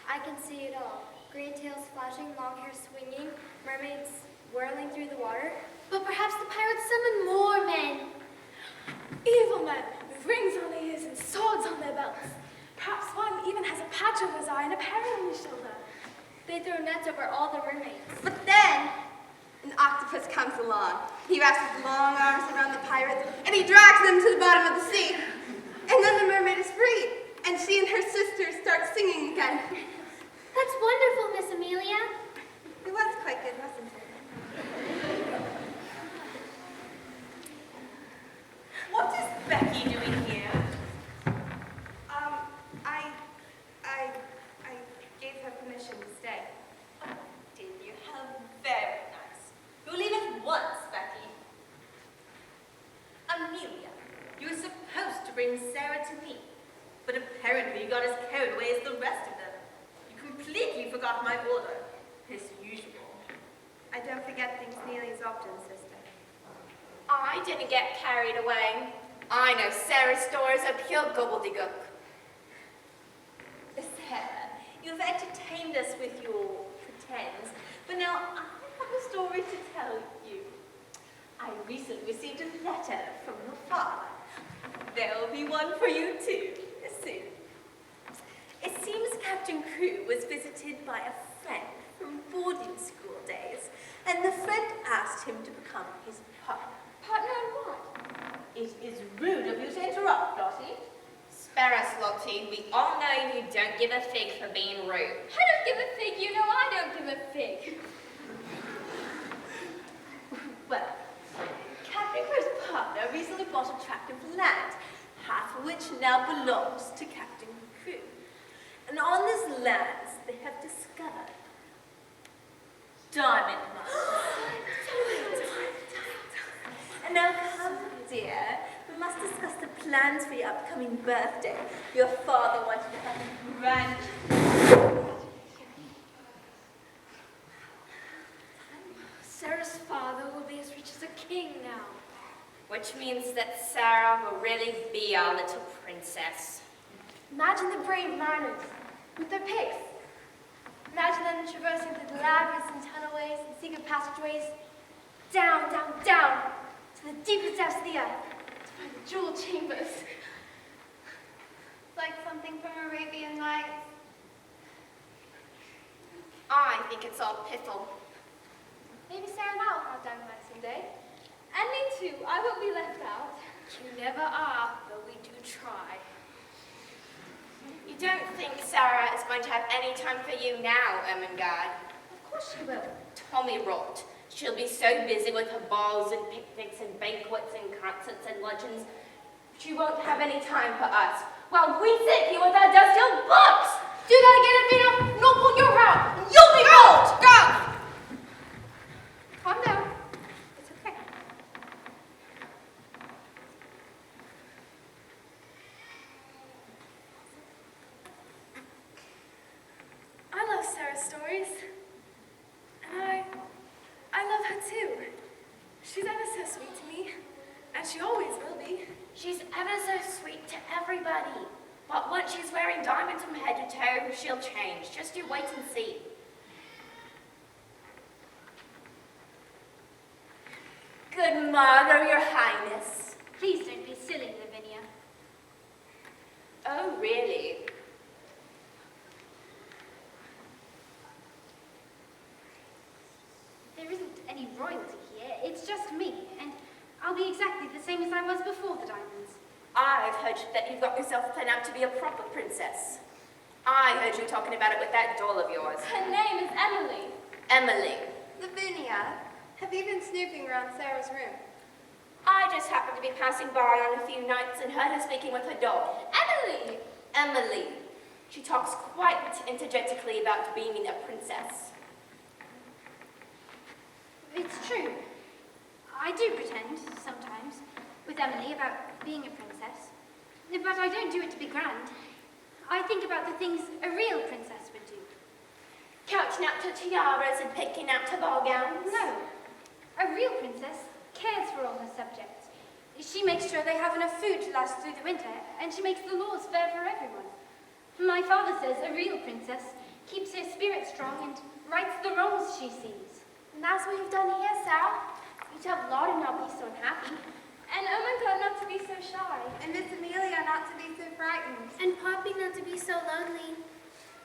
I can see it all. Green tails flashing, long hair swinging, mermaids whirling through the water. But perhaps the pirates summon more men. Evil men with rings on their ears and swords on their belts. Perhaps one even has a patch on his eye and a parrot on his shoulder. They throw nets over all the mermaids. But then, an octopus comes along. He wraps his long arms around the pirates, and he drags them to the bottom of the sea. And then the mermaid is free, and she and her sisters start singing again. That's wonderful, Miss Amelia. It was quite good, wasn't it? What is Becky doing here? I gave her permission to stay. Oh, did you? How very nice. You'll leave at once, Becky. Amelia, you were supposed to bring Sarah to me, but apparently you got as carried away as the rest of them. You completely forgot my order, as usual. I don't forget things nearly as often, sister. I didn't get carried away. I know Sarah's stories are pure gobbledygook. Sarah, you've entertained us with your pretends, but now I have a story to tell you. I recently received a letter from your father. There'll be one for you too, soon. It seems Captain Crewe was visited by a friend from boarding school days, and the friend asked him to become his partner. Partner in what? It is rude of you to interrupt, Lottie. Spare us, Lottie. We all know you don't give a fig for being rude. I don't give a fig, you know I don't give a fig. Well, Captain Crewe's partner recently bought a tract of land, half of which now belongs to Captain Crewe. And on this land, they have discovered diamond mines. And now come, dear, we must discuss the plans for your upcoming birthday. Your father wanted to have a grand... Sarah's father will be as rich as a king now. Which means that Sarah will really be our little princess. Imagine the brave mariners with their picks. Imagine them traversing through the labyrinths and tunnelways and secret passageways, down, down, down, to the deepest depths of the earth, to find the jewel chambers. It's like something from Arabian Nights. I think it's all piffle. Maybe Sarah and I will have dynamite someday. And me too. I won't be left out. You never are, but we do try. You don't think Sarah is going to have any time for you now, Ermengarde? Of course she will. Tommy rot. She'll be so busy with her balls and picnics and banquets and concerts and luncheons, she won't have any time for us. While we sit here with our dusty old books! Do that again, Edwina. No, pull your out. You'll be rolled! Go! Calm down. It's okay. I love Sarah's stories. And I love her too. She's ever so sweet to me. And she always will be. She's ever so sweet to everybody. But once she's wearing diamonds from head to toe, she'll change. Just you wait and see. Good morrow, Your Highness. Please don't be silly, Lavinia. Oh, really? There isn't any royalty here. It's just me, and I'll be exactly the same as I was before the diamonds. I've heard that you've got yourself planned out to be a proper princess. I heard you talking about it with that doll of yours. Her name is Emily. Emily. Lavinia, have you been snooping around Sarah's room? I just happened to be passing by on a few nights and heard her speaking with her doll. Emily! Emily. She talks quite energetically about being a princess. It's true. I do pretend, sometimes, with Emily about being a princess. But I don't do it to be grand. I think about the things a real princess would do. Counting out her tiaras and picking out her ball gowns. No. A real princess cares for all her subjects. She makes sure they have enough food to last through the winter, and she makes the laws fair for everyone. My father says a real princess keeps her spirit strong and rights the wrongs she sees. And that's what you've done here, Sarah. You tell Laura not be so unhappy. And Ermengarde not to be so shy. And Miss Amelia not to be so frightened. And Poppy not to be so lonely.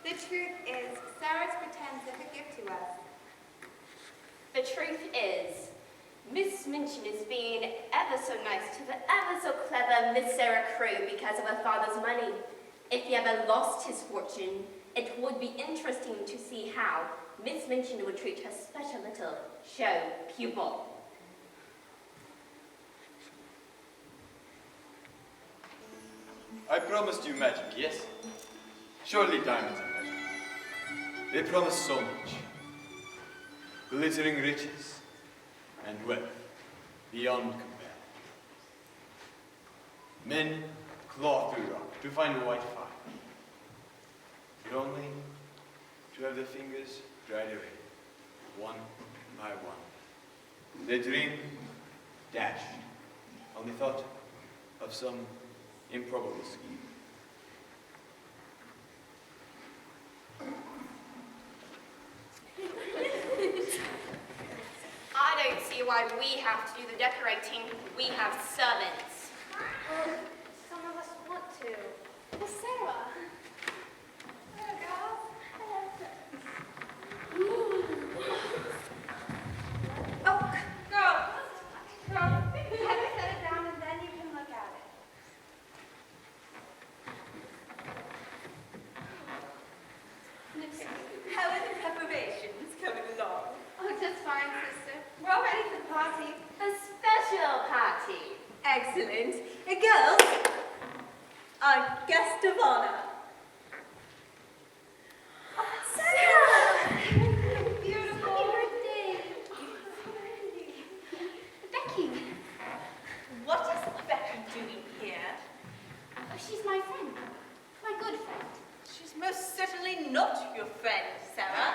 The truth is, Sarah's pretends as a gift to us. The truth is, Miss Minchin is being ever so nice to the ever so clever Miss Sarah Crewe because of her father's money. If he ever lost his fortune, it would be interesting to see how Miss Minchin would treat her special little show pupil. I promised you magic, yes? Surely diamonds are magic. They promise so much. Glittering riches and wealth beyond compare. Men claw through rock to find white fire, but only to have their fingers dried away, one by one. Their dream dashed on the thought of some improbable scheme. I don't see why we have to do the decorating. We have servants. Some of us want to. Well, Sarah. Hello, girls. Oh, girl. Have you set it down and then you can look at it. How are the preparations coming along? Oh, just fine, sister. We're all ready for the party. A special party. Excellent. Girls, our guest of honor. Sarah! Beautiful. Happy birthday! Becky! What is Becky doing here? She's my friend. My good friend. She's most certainly not your friend, Sarah.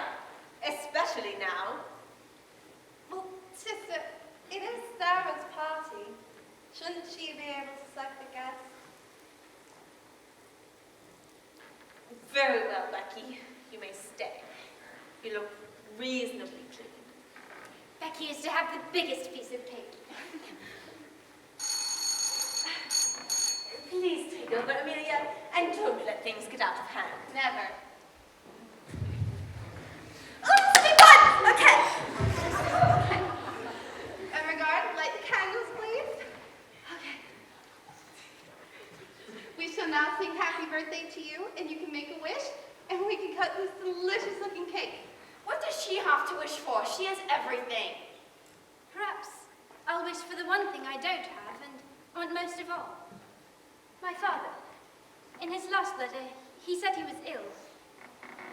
Especially now. Well, sister, it is Sarah's party. Shouldn't she be able to select the guests? Very well, Becky. You may stay. have the biggest piece of cake. Please take over, Amelia, and don't let things get out of hand. Never. Oh, be fun! Okay. Beauregard, light the candles, please. Okay. We shall now sing happy birthday to you, and you can make a wish, and we can cut this delicious looking cake. What does she have to wish for? She has everything. Perhaps I'll wish for the one thing I don't have and want most of all. My father. In his last letter, he said he was ill.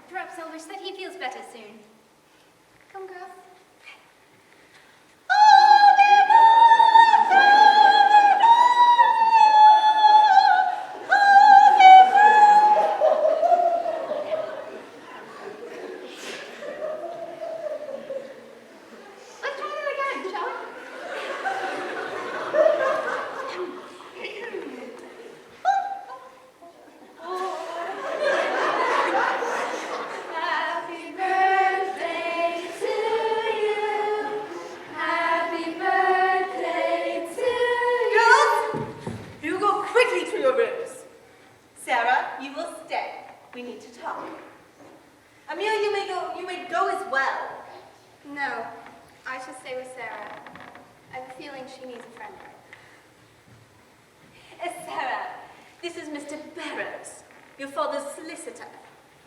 Perhaps I'll wish that he feels better soon. Come, girls. Let's try it again, shall we? Happy birthday to you. Happy birthday to you. Girls, you go quickly to your rooms. Sarah, you will stay. We need to talk. Amelia, you may go as well. No, I should stay with Sarah. I have a feeling she needs a friend. Sarah, this is Mr. Barrows, your father's solicitor.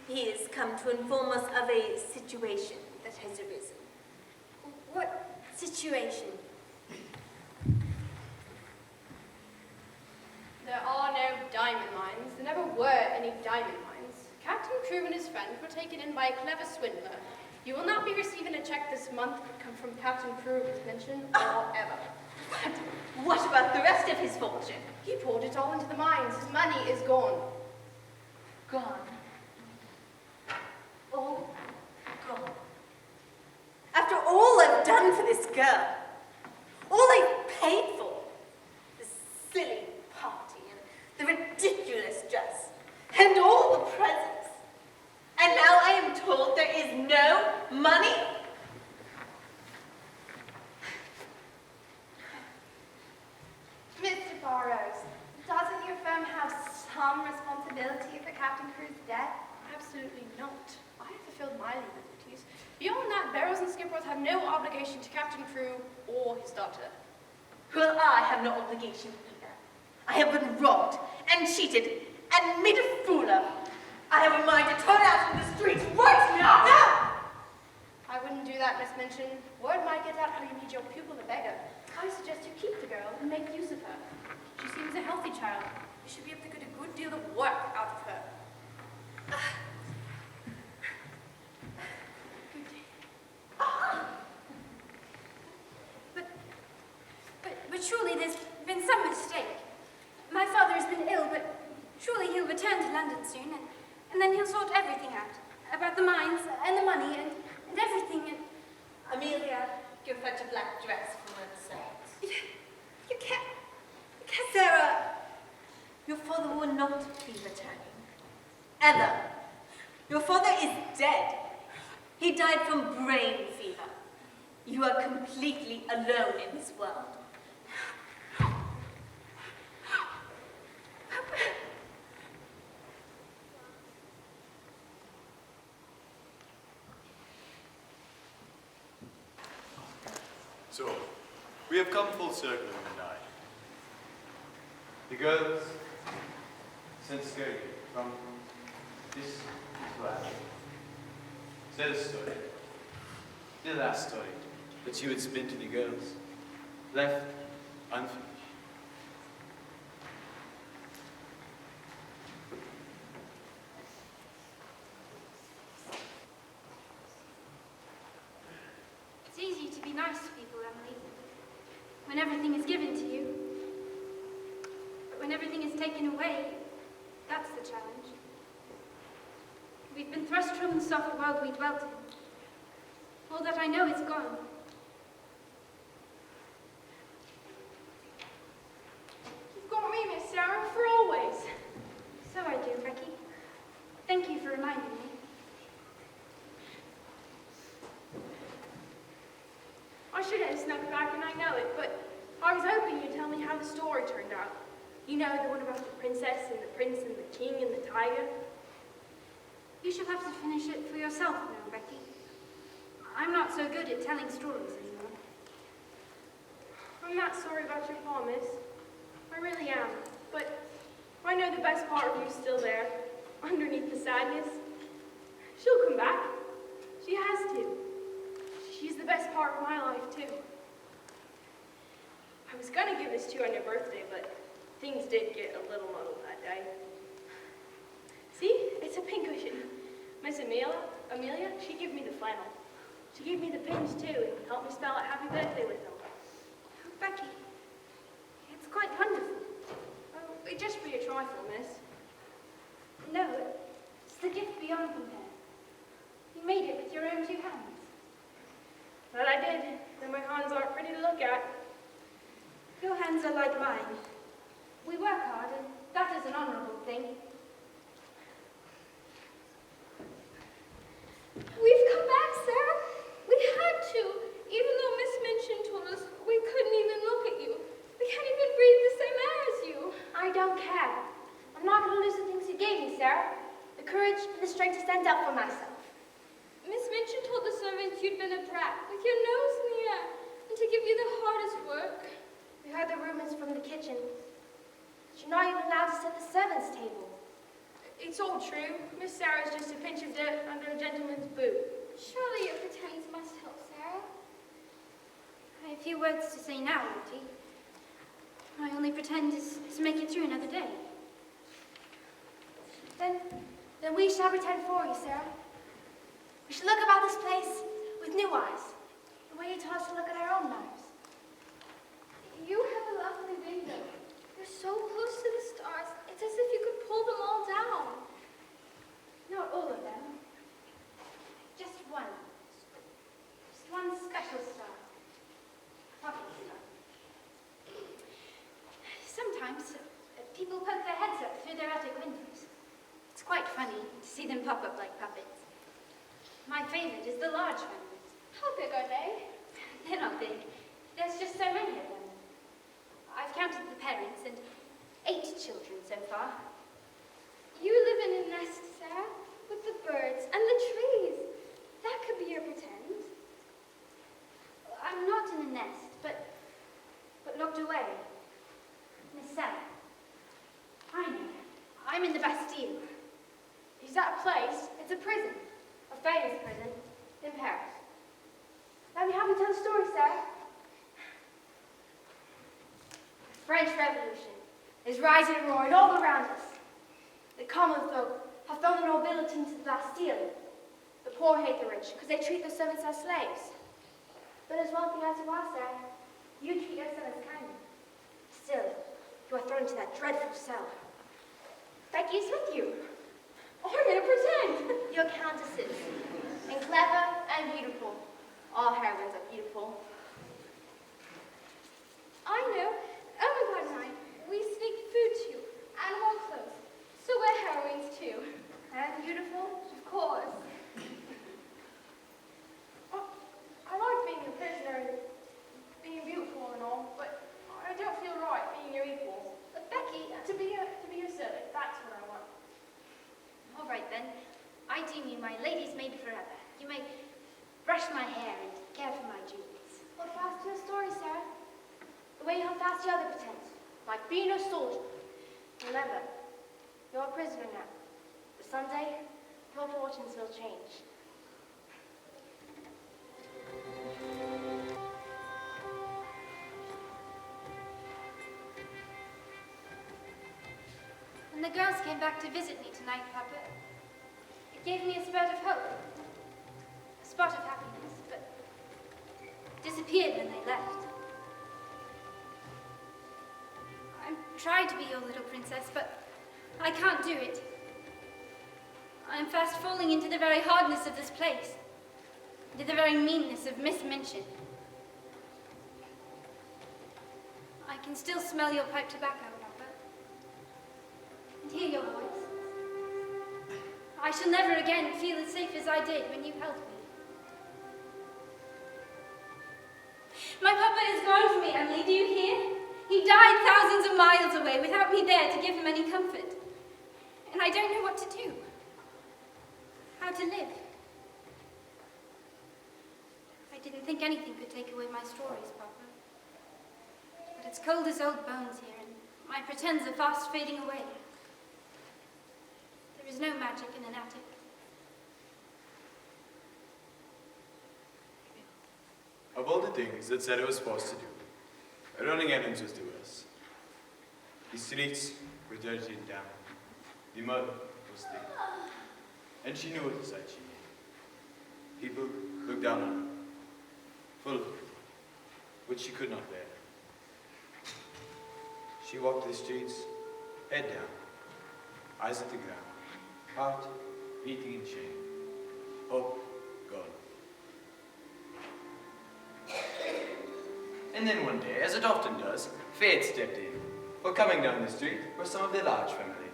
He has come to inform us of a situation that has arisen. What situation? There are no diamond mines. There never were any diamond mines. Captain Crewe and his friends were taken in by a clever swindler. You will not be receiving a check this month come from Captain Crewe, as mentioned, or ever. But what about the rest of his fortune? He poured it all into the mines. His money is gone. Gone. All gone. After all I've done for this girl, all I've paid for, the silly party and the ridiculous dress, and all the presents, and now I am told there is no money? Mr. Barrows, doesn't your firm have some responsibility for Captain Crewe's death? Absolutely not. I have fulfilled my legal duties. Beyond that, Barrows and Skipworth have no obligation to Captain Crewe or his daughter. Well, I have no obligation either. I have been robbed and cheated and made a fool of. I have a mind to turn out in the streets right now. No! I wouldn't do that, Miss Minchin. Word might get out how you need your pupil a beggar. I suggest you keep the girl and make use of her. She seems a healthy child. You should be able to get a good deal of work out of her. But surely there's been some mistake. My father has been ill, but surely he'll return to London soon, and then he'll sort everything out. About the mines, and the money, and everything, and... Amelia, give fetch a black dress from one side. You can't... Sarah, your father will not be returning. Ever. Your father is dead. He died from brain fever. You are completely alone in this world. So, we have come full circle, you and I. The girls sent Skirty from this to Ash. Said a story. The last story that you had spin to the girls. Left unfinished. It's easy to be nice to people, Emily, when everything is given to you. But when everything is taken away, that's the challenge. We've been thrust from the soft world we dwelt in. All that I know is gone. You've got me, Miss Sarah, for always. So I do, Becky. Thank you for reminding me. I I should have snuck back and I know it, but I was hoping you'd tell me how the story turned out. You know, the one about the princess and the prince and the king and the tiger. You shall have to finish it for yourself now, Becky. I'm not so good at telling stories anymore. I'm not sorry about your pa, miss. I really am. But I know the best part of you's still there, underneath the sadness. She'll come back. She has to. She's the best part of my life, too. I was gonna give this to you on your birthday, but things did get a little muddled that day. See? It's a pincushion. Miss Amelia, she gave me the flannel. She gave me the pins, too, and helped me spell out happy birthday with them. Oh, Becky, it's quite wonderful. Oh, just be a trifle, miss. No, it's the gift beyond compare. You made it with your own 2 hands. Well, I did, and my hands aren't pretty to look at. Your hands are like mine. We work hard, and that is an honorable thing. We've come back, Sarah. We had to, even though Miss Minchin told us we couldn't even look at you. We can't even breathe the same air as you. I don't care. I'm not going to lose the things you gave me, Sarah. The courage and the strength to stand up for myself. Miss Minchin told the servants you'd been a brat, with your nose in the air, and to give you the hardest work. We heard the rumors from the kitchen. You're not even allowed to set the servants' table. It's all true. Miss Sarah's just a pinch of dirt under a gentleman's boot. Surely your pretense must help, Sarah. I have few words to say now, Auntie. My only pretend is to make it through another day. Then we shall pretend for you, Sarah. We shall look about this place with new eyes, the way you taught us to look at our own lives. You have a lovely window. You're so close to the stars, it's as if you could pull them all down. Not all of them. Just one. Just one special star. Poppy star. Sometimes people poke their heads up through their attic windows. It's quite funny to see them pop up like puppets. My favorite is the large ones. How big are they? They're not big. There's just so many of them. I've counted the parents and 8 children so far. You live in a nest, Sarah, with the birds and the trees. That could be your pretend. I'm not in a nest, but locked away. Miss Sarah. I know. I'm in the Bastille. Is that a place? It's a prison. A famous prison in Paris. Let me have you tell the story, Sarah. The French Revolution is rising and roaring all around us. The common folk have thrown the nobility into the Bastille. The poor hate the rich because they treat their servants as slaves. But as wealthy as you are, Sarah, you treat your servants kindly. Still, you are thrown into that dreadful cell. Becky's with you. I'm gonna pretend. You're countesses, and clever and beautiful. All heroines are beautiful. I know. Ermengarde and I, we sneak food to you, and warm clothes. So we're heroines too. And beautiful? Of course. I like being a prisoner and being beautiful and all, but I don't feel right being your equal. But Becky, To be your servant, that's what I want. All right then. I deem you my lady's maid forever. You may brush my hair and care for my jewels. Hold fast to your story, Sarah. The way you held fast to your other pretense, like being a soldier. Remember, you're a prisoner now. But someday, your fortunes will change. When the girls came back to visit me tonight, Papa, it gave me a spurt of hope, a spot of happiness, but disappeared when they left. I'm trying to be your little princess, but I can't do it. I'm fast falling into the very hardness of this place, into the very meanness of Miss Minchin. I can still smell your pipe tobacco, Papa, and hear your voice. I shall never again feel as safe as I did when you held me. My papa is gone from me, Emily, do you hear? He died thousands of miles away without me there to give him any comfort. And I don't know what to do. How to live. I didn't think anything could take away my stories, Papa. But it's cold as old bones here, and my pretends are fast fading away. There is no magic in an attic. Of all the things that Sarah was forced to do, running errands was the worst. The streets were dirty and damp. The mud was thick. And she knew what the sight she made. People looked down on her, full of pity, which she could not bear. She walked the streets, head down, eyes at the ground, heart beating in shame, hope gone. And then one day, as it often does, fate stepped in, for coming down the street were some of the large family.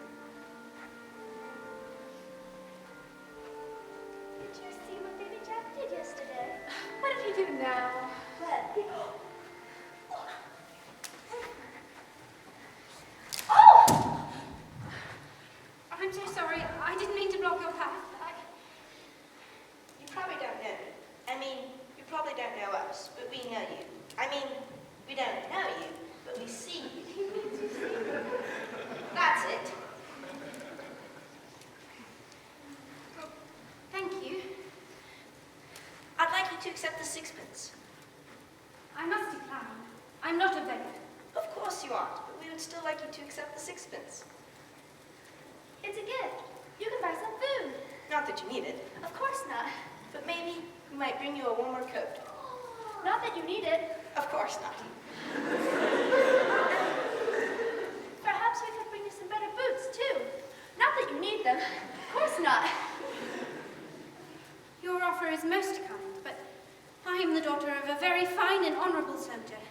Did you see what Baby Jack did yesterday? What did he do now? Oh! I'm so sorry. I didn't mean to block your path. You probably don't know me. I mean, you probably don't know us, but we know you. I mean, we don't know you, but we see you. That's it. Well, thank you. I'd like you to accept the sixpence. I must decline. I'm not a beggar. Of course you aren't, but we would still like you to accept the sixpence. It's a gift. You can buy some food. Not that you need it, Of course not. but maybe we might bring you a warmer coat. Not that you need it. Of course not. Perhaps we could bring you some better boots, too. Not that you need them. Of course not. Your offer is most kind, but I am the daughter of a very fine and honourable soldier,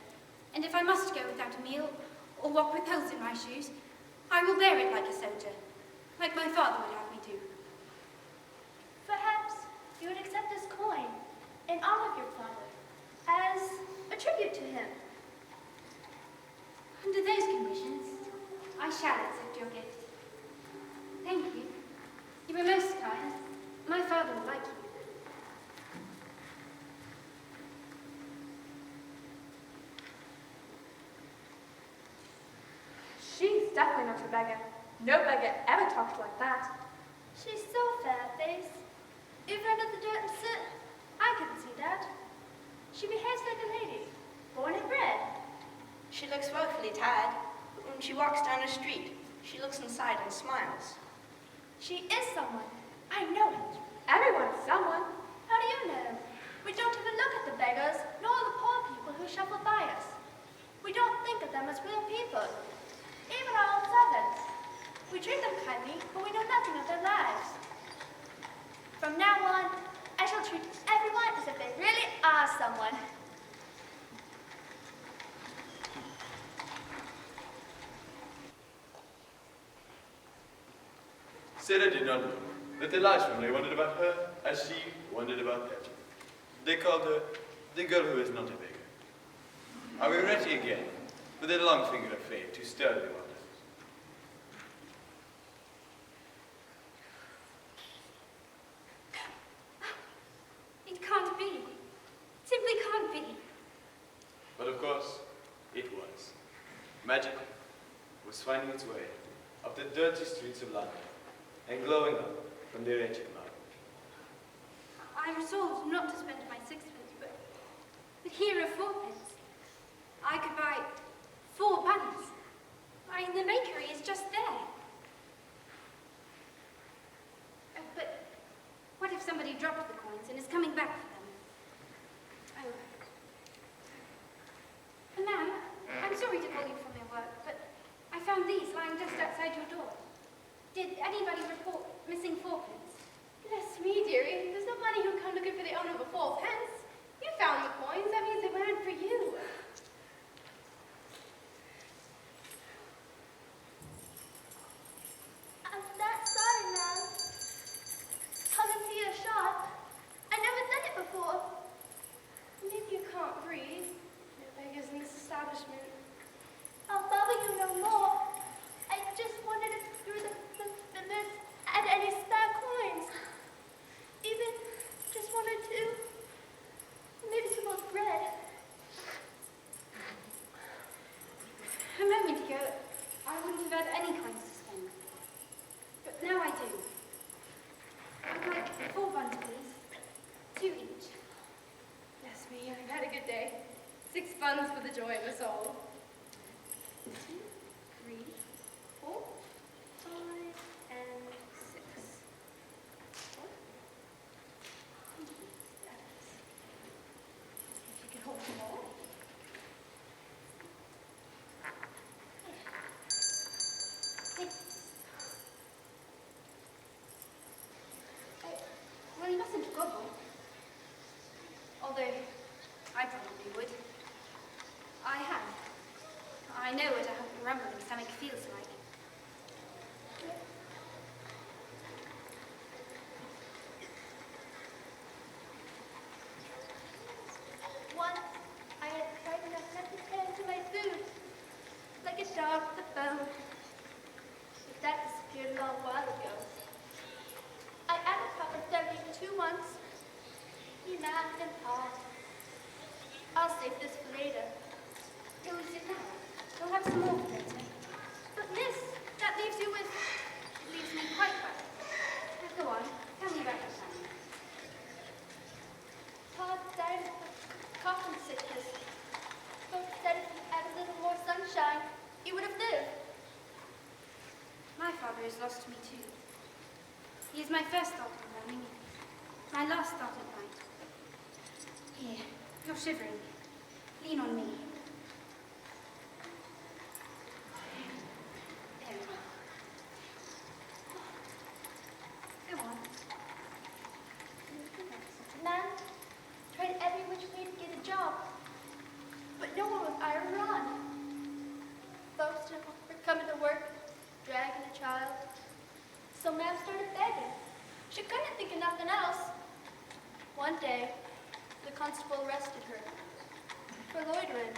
and if I must go without a meal or walk with holes in my shoes, I will bear it like a soldier, like my father would have me do. Perhaps you would accept this coin in honor of your father, as a tribute to him. Under those conditions, I shall accept your gift. Thank you. You were most kind. My father will like you. She's definitely not a beggar. No beggar ever talked like that. She's so fair-faced. Even under the dirt and soot, I couldn't see that. She behaves like a lady, born and bred. She looks woefully tired, but when she walks down the street, she looks inside and smiles. She is someone. I know it. Everyone's someone. How do you know? We don't even look at the beggars, nor the poor people who shuffle by us. We don't think of them as real people. Even our own servants. We treat them kindly, but we know nothing of their lives. From now on, I shall treat everyone as if they really are someone. Sarah did not know that the large family wondered about her as she wondered about them. They called her the girl who is not a beggar. Are we ready again for the long finger of fate to stir the waters? It can't be. Simply can't be. But of course, it was. Magic was finding its way up the dirty streets of London and glowing up from the wretched mud. I resolved not to spend my sixpence, but here are fourpence. I could buy 4 banners. The bakery is just there. But what if somebody dropped the coins and is coming back for them? Oh. Ma'am, I'm sorry to call you from your work, but I found these lying just outside your door. Did anybody report missing fourpence? Bless me, dearie. There's nobody who'd come looking for the owner of a 4pence. You found the coins. That means they weren't for you. join us all. 2, 3, 4, 5, and 6. If you can hold them all. Well, you mustn't gobble. Although, I probably would. I have. I know what a rumbling stomach feels like. Once, I had tried enough not to tend to my food, like a dog with a bone. But that disappeared a long while ago. I added Papa 32 once. He laughed and paused. I'll save this for later. You'll eat it now. We'll have some more for later. But miss, that leaves you with... It leaves me quite well. Now go on. Tell me about your family. Todd died of coughing sickness. Folks said if he had a little more sunshine, he would have lived. My father has lost me too. He is my first thought in the morning, my last thought at night. Here, you're shivering. Lean on me. There we go. Go on. Man tried every which way to get a job, but no one would hire her on. Folks were coming to work, dragging a child. So Ma'am started begging. She couldn't think of nothing else. One day, the constable arrested her for loitering.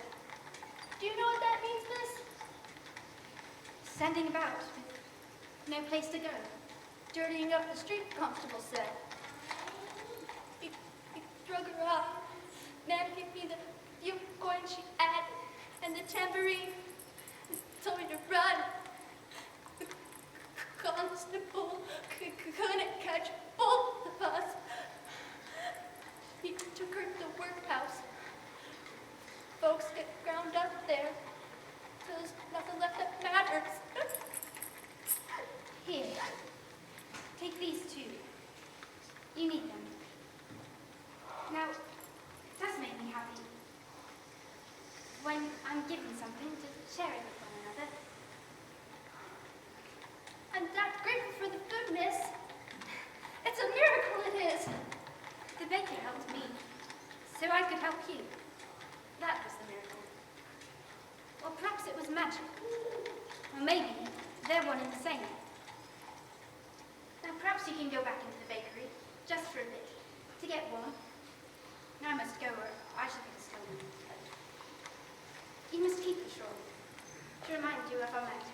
Do you know what that means, miss? Standing about with no place to go. Dirtying up the street, the constable said. He drug her off. Ma'am gave me the few coins she had and the tambourine. Told me to run. The constable couldn't catch both of us. He took her to the workhouse. Folks get ground up there. There's nothing left that matters. Here. Take these two. You need them. Now, it does make me happy when I'm given something to share it with one another. I'm that grateful for the food, miss. It's a miracle, it is. The baker helped me, so I could help you. That was the miracle. Or perhaps it was magic. Or maybe they're one and the same. Now perhaps you can go back into the bakery, just for a bit, to get warm. Now I must go or I shall get a stolen. You must keep the shawl, to remind you of our met.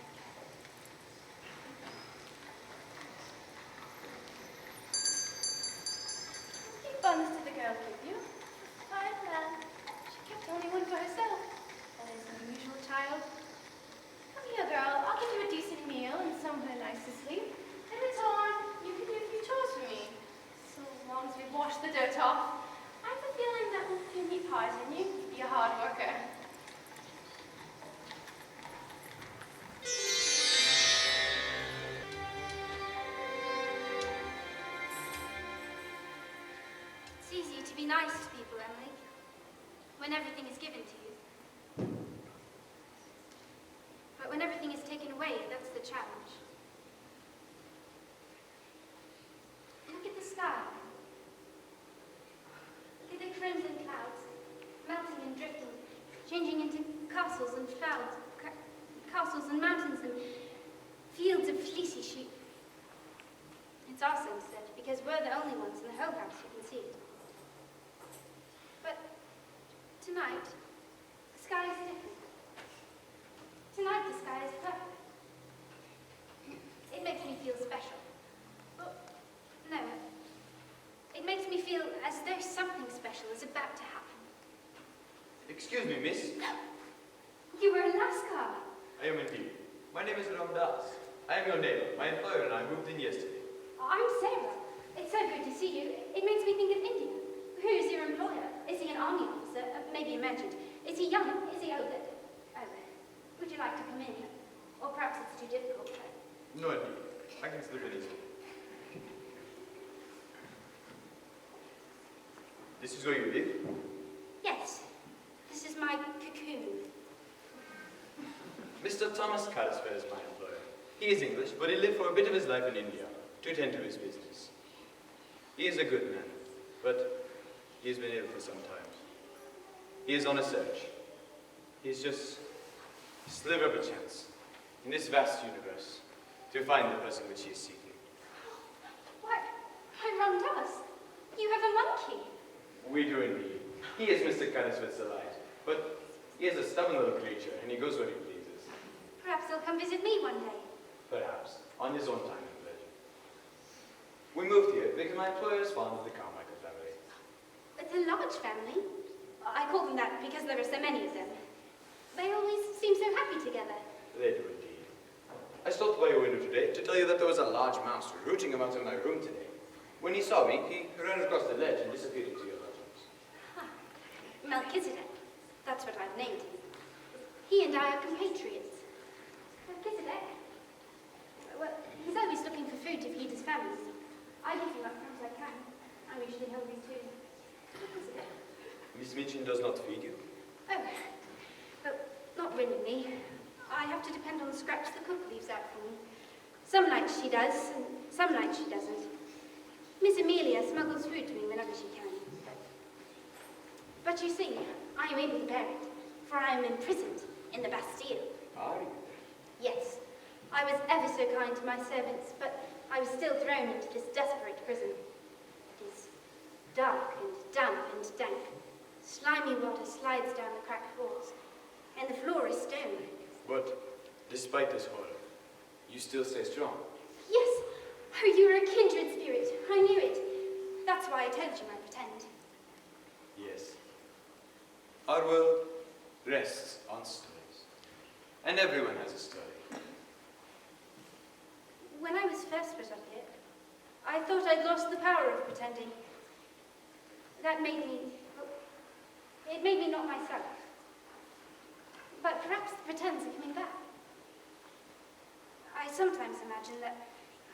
Keep buns to the girl give you. Fine, man. She kept only one for herself. That is an unusual child. Come here, girl. I'll give you a decent meal and somewhere nice to sleep. And it's on. You can do a few chores for me. So long as we wash the dirt off. I have a feeling that with your meat pies in you, you'd be a hard worker. It's easy to be nice to people, Emily, when everything is given to you. But when everything is taken away, that's the challenge. Look at the sky. Look at the crimson clouds, melting and drifting, changing into castles and clouds, castles and mountains and fields of fleecy sheep. It's awesome, said, because we're the only ones in the whole house who can see it. But tonight, the sky is different. Tonight, the sky is perfect. It makes me feel special. Well, no, it makes me feel as though something special is about to happen. Excuse me, miss. You were in Lascar. I am indeed. My name is Ram Das. I am your neighbor. My employer and I moved in yesterday. I'm Sarah. It's so good to see you. It makes me think of India. Who is your employer? Is he an army officer? Maybe a merchant. Is he young? Is he old? like to come in. Or perhaps it's too difficult. No, indeed. I can slip it easily. This is where you live? Yes, this is my cocoon. Mr. Thomas Carisford is my employer. He is English, but he lived for a bit of his life in India to tend to his business. He is a good man, but he has been ill for some time. He is on a search. He is just a sliver of a chance in this vast universe to find the person which he is seeking. Why, Ram Dass, you have a monkey. We do indeed. He is Mr. Carisford's delight, but he is a stubborn little creature, and he goes where he pleases. Perhaps he'll come visit me one day. Perhaps, on his own time and pleasure. We moved here because my employer is fond of the Carmichael family. It's a large family. I call them that because there are so many of them. They always seem so happy together. They do indeed. I stopped by your window today to tell you that there was a large mouse rooting about in my room today. When he saw me, he ran across the ledge and disappeared into your lodgings. Huh. Melchizedek. That's what I've named him. He and I are compatriots. Melchizedek? Well, he's always looking for food to feed his family. I give him what crumbs I can. I'm usually hungry too. Melchizedek. Miss Minchin does not feed you? Oh, well, not willingly. I have to depend on the scraps the cook leaves out for me. Some nights she does, and some nights she doesn't. Miss Amelia smuggles food to me whenever she can. But you see, I am able to bear it, for I am imprisoned in the Bastille. Are you? Yes, I was ever so kind to my servants, but I was still thrown into this desperate prison. It is dark and damp and dank. Slimy water slides down the cracked walls, and the floor is stone. But, despite this horror, you still stay strong. Yes! Oh, you are a kindred spirit. I knew it. That's why I told you I pretend. Yes. Our world rests on stories. And everyone has a story. When I was first put up here, I thought I'd lost the power of pretending. That made me... well, it made me not myself. But perhaps the pretends are coming back. I sometimes imagine that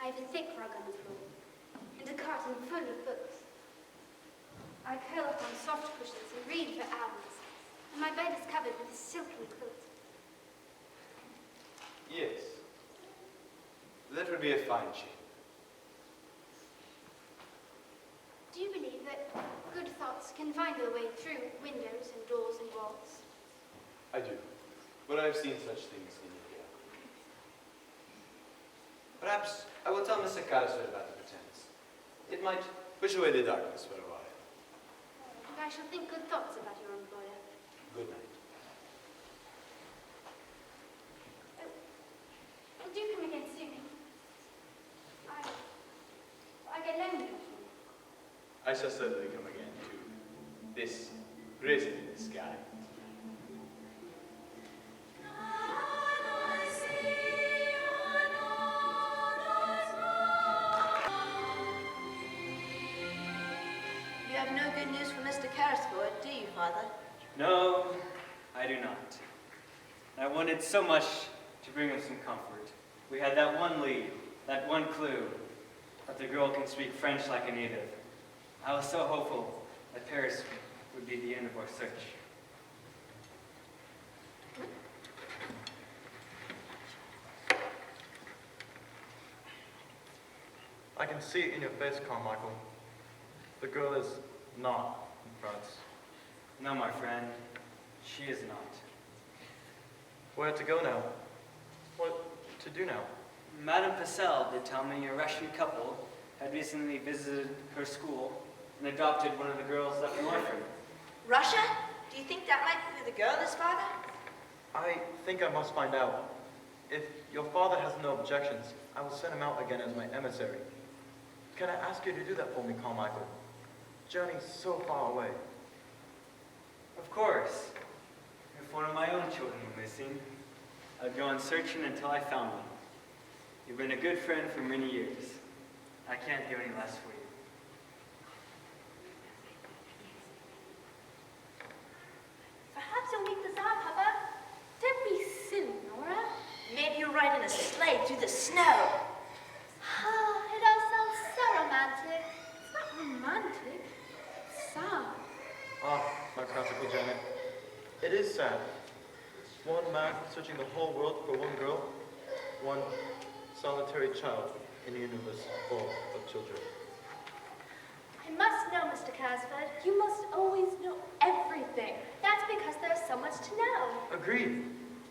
I have a thick rug on the floor and a carton full of books. I curl up on soft cushions and read for hours, and my bed is covered with a silken quilt. Yes. That would be a fine change. Do you believe that good thoughts can find their way through windows and doors and walls? I do. But I have seen such things in India. Perhaps I will tell Mr. Carisford about the pretense. It might push away the darkness for a while. And I shall think good thoughts about your employer. Good night. Well, do come again soon. I get lonely. I shall certainly come again to this prison in the sky. You have no good news from Mr. Carisford, do you, Father? No, I do not. I wanted so much to bring him some comfort. We had that one lead, that one clue, that the girl can speak French like a native. I was so hopeful that Paris would be the end of our search. I can see it in your face, Carmichael. The girl is not in France. No, my friend, she is not. Where to go now? What to do now? Madame Purcell did tell me a Russian couple had recently visited her school and adopted one of the girls that were orphaned. Russia? Do you think that might be where the girl is, Father? I think I must find out. If your father has no objections, I will send him out again as my emissary. Can I ask you to do that for me, Carmichael? Journey's so far away. Of course. If one of my own children were missing, I'd go on searching until I found one. You've been a good friend for many years. I can't do any less for you. Perhaps you'll meet the Tsar, Papa. Don't be silly, Nora. It is sad. One man searching the whole world for one girl, one solitary child in a universe full of children. I must know, Mr. Casford. You must always know everything. That's because there's so much to know. Agreed.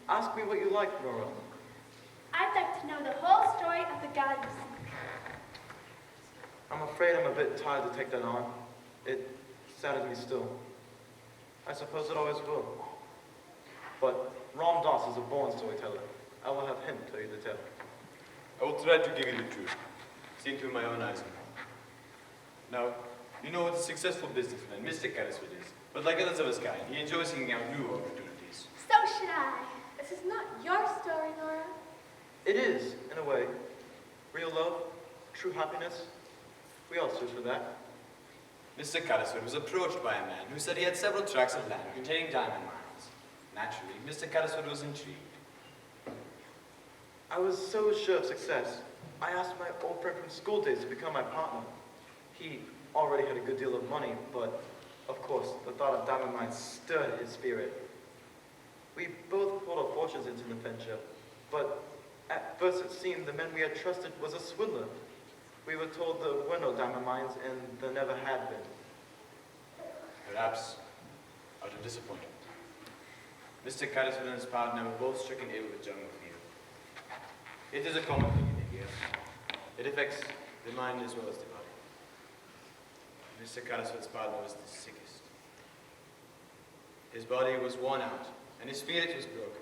Ask me what you like, Nora. I'd like to know the whole story of the Galaxy. I'm afraid I'm a bit tired to take that on. It saddens me still. I suppose it always will. But Ram Dass is a born storyteller. I will have him tell you the tale. I will try to give you the truth, seen through my own eyes. Now, you know what a successful businessman Mr. Carrisford is, but like others of his kind, he enjoys seeking out new opportunities. So should I. This is not your story, Nora. It is, in a way. Real love, true happiness. We all search for that. Mr. Carrisford was approached by a man who said he had several tracts of land containing diamond mines. Naturally, Mr. Carrisford was intrigued. I was so sure of success. I asked my old friend from school days to become my partner. He already had a good deal of money, but of course, the thought of diamond mines stirred his spirit. We both put our fortunes into the venture, but at first it seemed the man we had trusted was a swindler. We were told there were no diamond mines, and there never had been. Perhaps out of disappointment. Mr. Carrisford and his partner were both stricken ill with jungle fever. It is a common thing in India. It affects the mind as well as the body. Mr. Carrisford's partner was the sickest. His body was worn out, and his spirit was broken.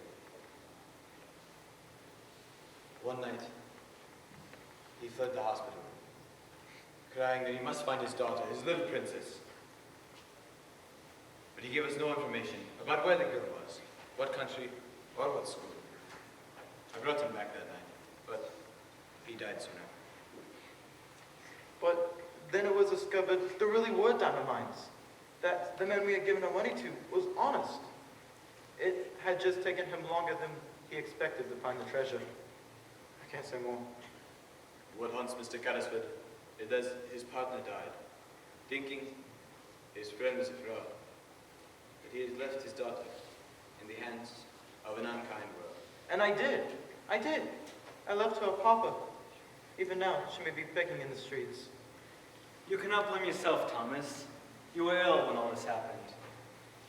One night, he fled the hospital, crying that he must find his daughter, his little princess. But he gave us no information about where the girl was, what country, or what school. I brought him back that night, but he died soon after. But then it was discovered there really were diamond mines, that the man we had given our money to was honest. It had just taken him longer than he expected to find the treasure. I can't say more. What haunts Mr. Carrisford is that his partner died, thinking his friend was a fraud. But he has left his daughter in the hands of an unkind world. And I did. I left her a papa. Even now, she may be begging in the streets. You cannot blame yourself, Thomas. You were ill when all this happened.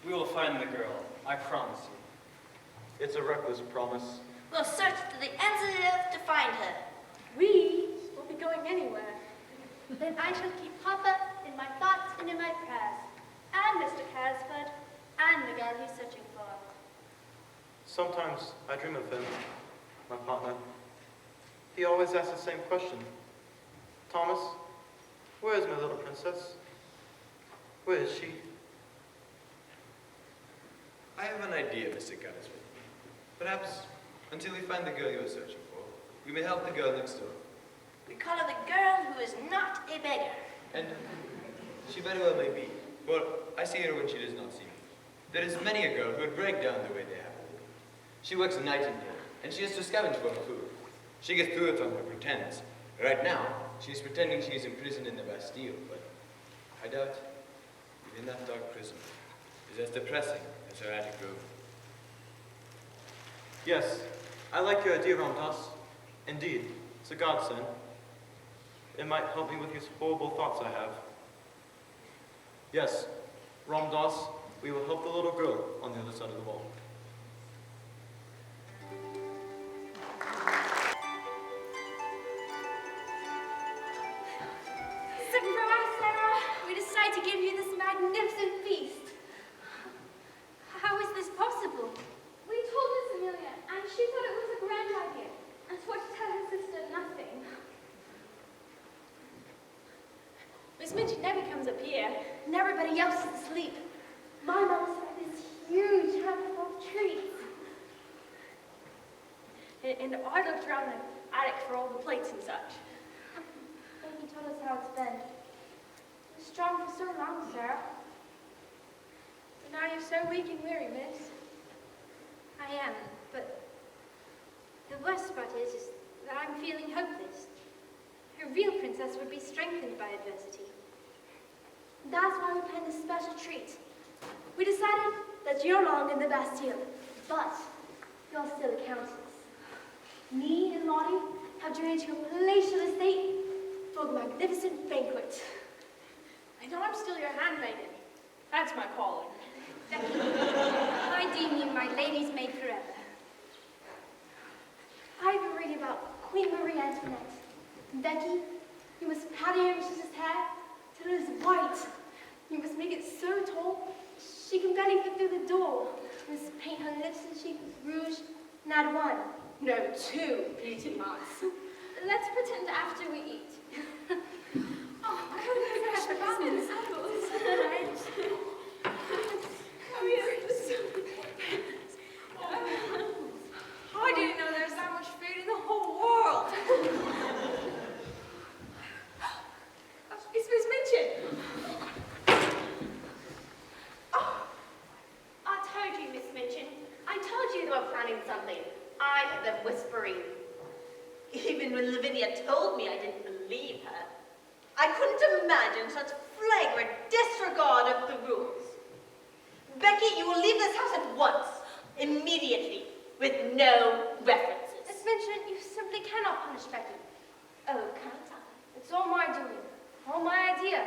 We will find the girl, I promise you. It's a reckless promise. We'll search to the ends of the earth to find her. We won't be going anywhere. Then I shall keep Papa in my thoughts and in my prayers, and Mr. Carrisford, and the girl he's searching for. Sometimes I dream of him, my partner. He always asks the same question. Thomas, where is my little princess? Where is she? I have an idea, Mr. Carrisford. Perhaps, until we find the girl you are searching for, we may help the girl next door. We call her the girl who is not a beggar. And she very well may be, for I see her when she does not see me. There is many a girl who would break down the way they have it. She works night and day, and she has to scavenge for her food. She gets through it on her pretense. Right now, she is pretending she is imprisoned in the Bastille, but I doubt even that dark prison is as depressing as her attic room. Yes, I like your idea, Ram Dass. Indeed, it's a godsend. It might help me with these horrible thoughts I have. Yes, Ram Dass, we will help the little girl on the other side of the wall. Surprise, Sarah! We decided to give you this magnificent feast. How is this possible? We told Miss Amelia, and she thought it was a grand idea, and swore to tell her sister nothing. Miss Minchin never comes up here, and everybody else is asleep. My mama set this huge hamper full of treats. And I looked around the attic for all the plates and such. Baby told us how it's been. You're strong for so long, Sarah. And now you're so weak and weary, miss. I am, but the worst part is that I'm feeling hopeless. Her real princess would be strengthened by adversity. That's why we planned this special treat, We decided that you're no longer in the Bastille, but you're still a countess. Me and Lottie have journeyed to your palatial estate for a magnificent banquet. I know I'm still your handmaiden. That's my calling. I deem you my lady's maid forever. I've been reading about Queen Marie Antoinette. Becky, you must pat her mistress's hair till it is white. You must make it so tall she can barely fit through the door. You must paint her lips and cheeks with rouge, not one, no, 2 beauty marks. Let's pretend after we eat. Oh, my goodness, fresh ramen. I didn't know there was that much food in the whole world. It's Miss Minchin. I told you, Miss Minchin. I told you they were planning something. I heard them whispering. Even when Lavinia told me, I didn't believe her. I couldn't imagine such flagrant disregard of the rules. Becky, you will leave this house at once, immediately, with no references. Miss Minchin, you simply cannot punish Becky. Oh, can't I? It's all my doing, all my idea,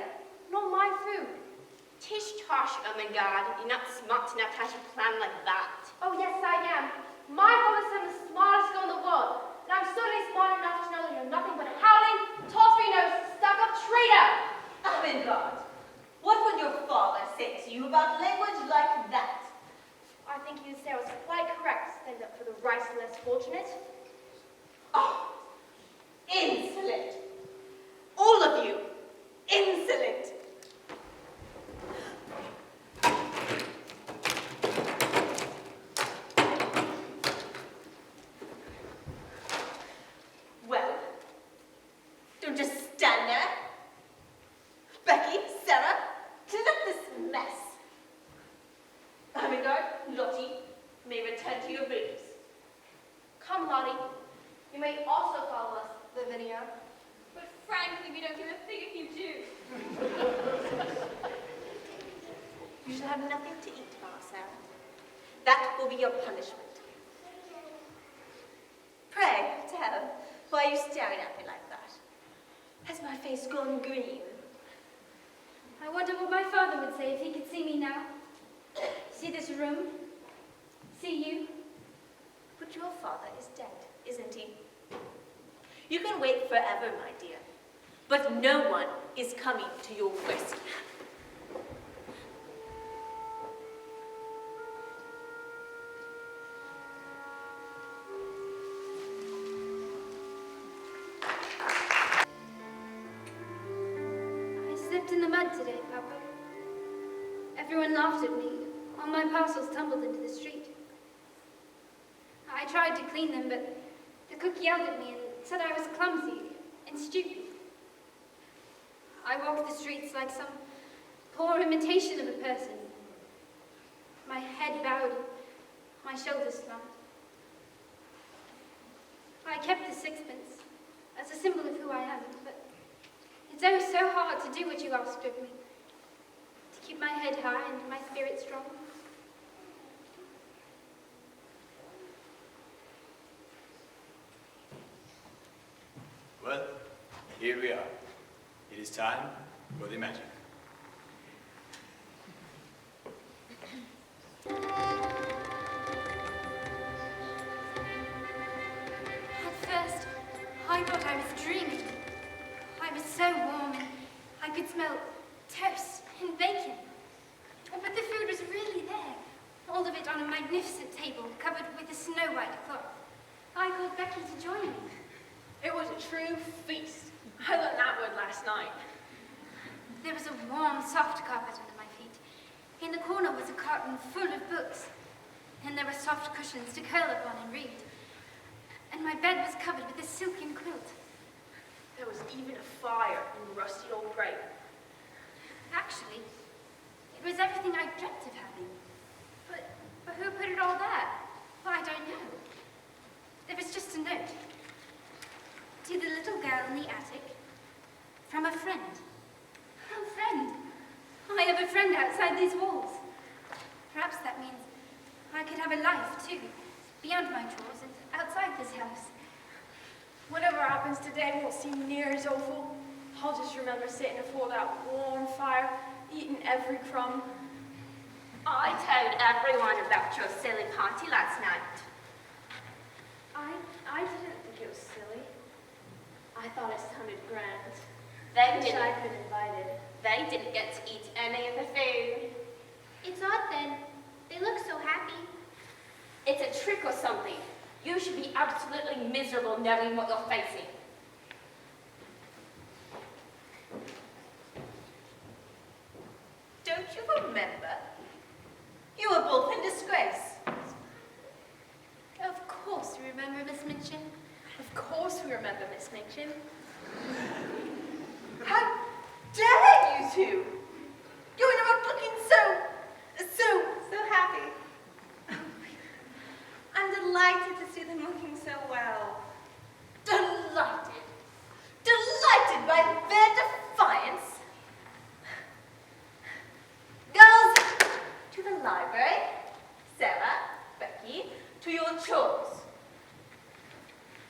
not my food. Tish tosh, Ermengarde. You're not smart enough to have a plan like that. Oh, yes, I am. My father said the smartest girl in the world, and I'm certainly smart enough to know that you're nothing but a howling, toss-me-nosed, stuck-up traitor. Ermengarde, what would your father say to you about language like that? I think you say I was quite correct to stand up for the rights of the less fortunate. Oh, insolent. All of you, insolent. Well, don't just stand there. Becky, Sarah, clean up this mess. Ermengarde, Lottie, may return to your rooms. Come, Lottie. You may also follow us, Lavinia. But frankly, we don't give a fig if you do. You shall have nothing to eat, Mama Sarah. That will be your punishment. Pray, tell, why are you staring at me like that? Has my face gone green? I wonder what my father would say if he could see me now. See this room? See you? But your father is dead, isn't he? You can wait forever, my dear. But no one is coming to your rescue. I slipped in the mud today, Papa. Everyone laughed at me. All my parcels tumbled into the street. I tried to clean them, but the cook yelled at me and said I was clumsy and stupid. I walked the streets like some poor imitation of a person. My head bowed, my shoulders slumped. I kept the sixpence as a symbol of who I am, but it's oh so hard to do what you asked of me. To keep my head high and my spirit strong. Well, here we are. It is time for the magic. At first, I thought I was dreaming. I was so warm and I could smell toast and bacon. But the food was really there, all of it on a magnificent table covered with a snow-white cloth. I called Becky to join me. It was a true feast. I learned that word last night. There was a warm, soft carpet under my feet. In the corner was a carton full of books, and there were soft cushions to curl upon and read. And my bed was covered with a silken quilt. There was even a fire in the rusty old grate. Actually, it was everything I dreamt of having. But who put it all there? Well, I don't know. There was just a note. To the little girl in the attic, from a friend. A friend. I have a friend outside these walls. Perhaps that means I could have a life, too, beyond my chores and outside this house. Whatever happens today won't seem near as awful. I'll just remember sitting before that warm fire, eating every crumb. I told everyone about your silly party last night. I didn't think it was silly. I thought it sounded grand. They Wish didn't. I'd been invited. They didn't get to eat any of the food. It's odd then. They look so happy. It's a trick or something. You should be absolutely miserable knowing what you're facing. Don't you remember? You were both in disgrace. Of course you remember, Miss Minchin. Of course we remember, Miss Minchin. How dare you two? You were not looking so happy. I'm delighted to see them looking so well. Delighted. Delighted by their defiance. Girls, to the library. Sarah, Becky, to your chores.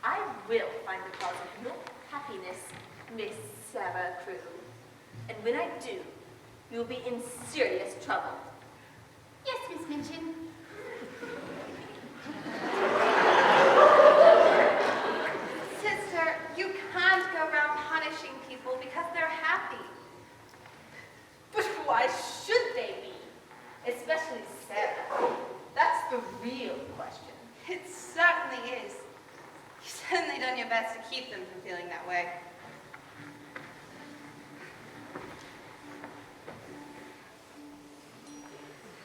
I will find the cause of your happiness, Miss Sarah Crew. And when I do, you'll be in serious trouble. Yes, Miss Minchin. Sister, you can't go around punishing people because they're happy. But why should they be? Especially Sarah. That's the real question. It certainly is. You've certainly done your best to keep them from feeling that way.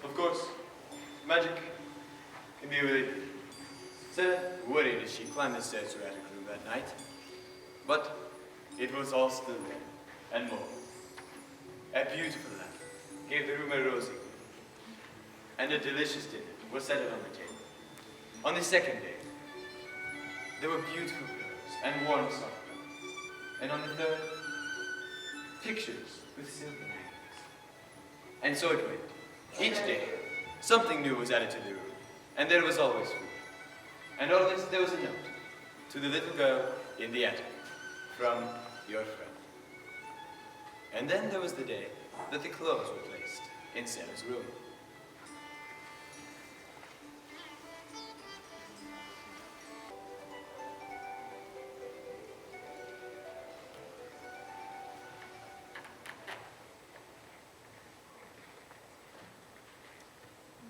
Of course, magic can be really Sarah worried as she climbed the stairs to her attic room that night. But it was all still there, and more. A beautiful lamp gave the room a rosy glow, and a delicious dinner was set out on the table. On the second day, there were beautiful pillows and warm soft pillows. And on the third, pictures with silken hangings. And so it went. Each day, something new was added to the room, and there was always food. And always there was a note to the little girl in the attic from your friend. And then there was the day that the clothes were placed in Sarah's room.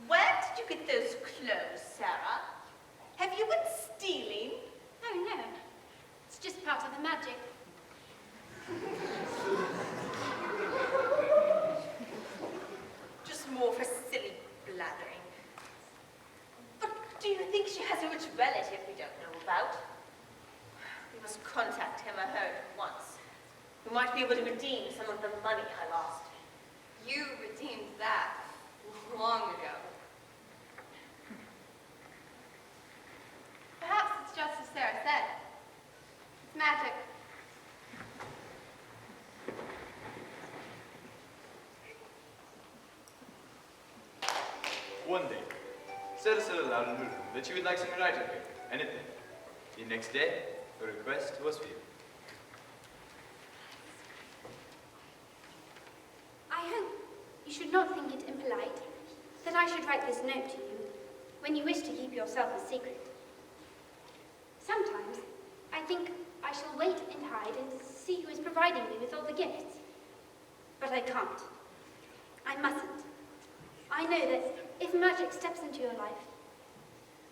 Where did you get those clothes, Sarah? Have you been stealing? Oh, no. It's just part of the magic. Just more for silly blathering. But do you think she has a rich relative we don't know about? We must contact him or her at once. We might be able to redeem some of the money I lost. You redeemed that long ago. Perhaps it's just as Sarah said. It's magic. One day, Sarah said aloud in her room that she would like some writing paper and a pen. The next day, her request was filled. I hope you should not think it impolite that I should write this note to you when you wish to keep yourself a secret. Sometimes I think I shall wait and hide and see who is providing me with all the gifts. But I can't. I mustn't. I know that if magic steps into your life,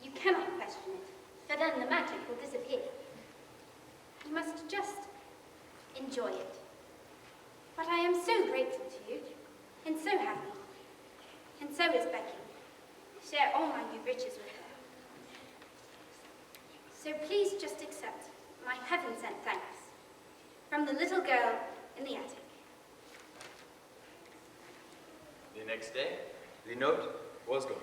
you cannot question it, for then the magic will disappear. You must just enjoy it. But I am so grateful to you, and so happy. And so is Becky. Share all my new riches with her. So please just accept my heaven-sent thanks from the little girl in the attic. The next day, the note was gone.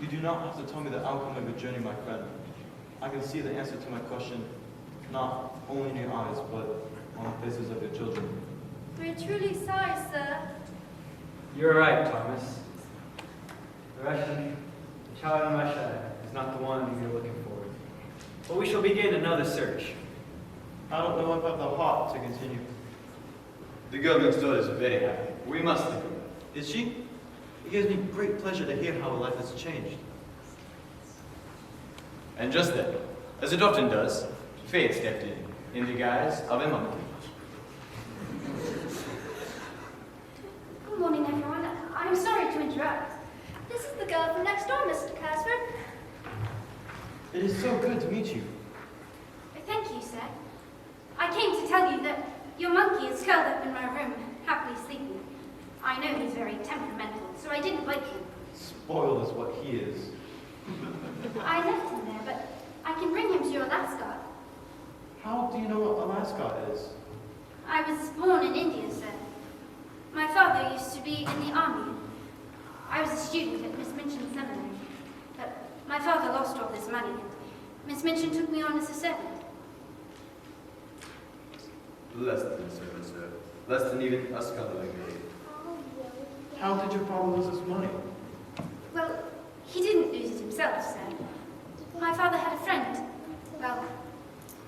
You do not have to tell me the outcome of your journey, my friend. I can see the answer to my question, not only in your eyes, but on the faces of your children. We're truly sorry, sir. You're right, Thomas. The child in Russia is not the one you're looking for. But we shall begin another search. I don't know if I have the heart to continue. The girl next door is very happy. We must think of her. Is she? It gives me great pleasure to hear how her life has changed. And just then, as it often does, Fate stepped in the guise of a monkey. Good morning, everyone. I'm sorry to interrupt. This is the girl from next door, Mr. Casford. It is so good to meet you. Thank you, sir. I came to tell you that your monkey is curled up in my room, happily sleeping. I know he's very temperamental, so I didn't wake him. Spoiled is what he is. I left him there, but I can bring him to your Lascaux. How do you know what a mascot is? I was born in India, sir. My father used to be in the army. I was a student at Miss Minchin's seminary, but my father lost all his money, and Miss Minchin took me on as a servant. Less than a servant, sir. Less than even a scuttling maid. How did your father lose his money? Well, he didn't lose it himself, sir. My father had a friend. Well,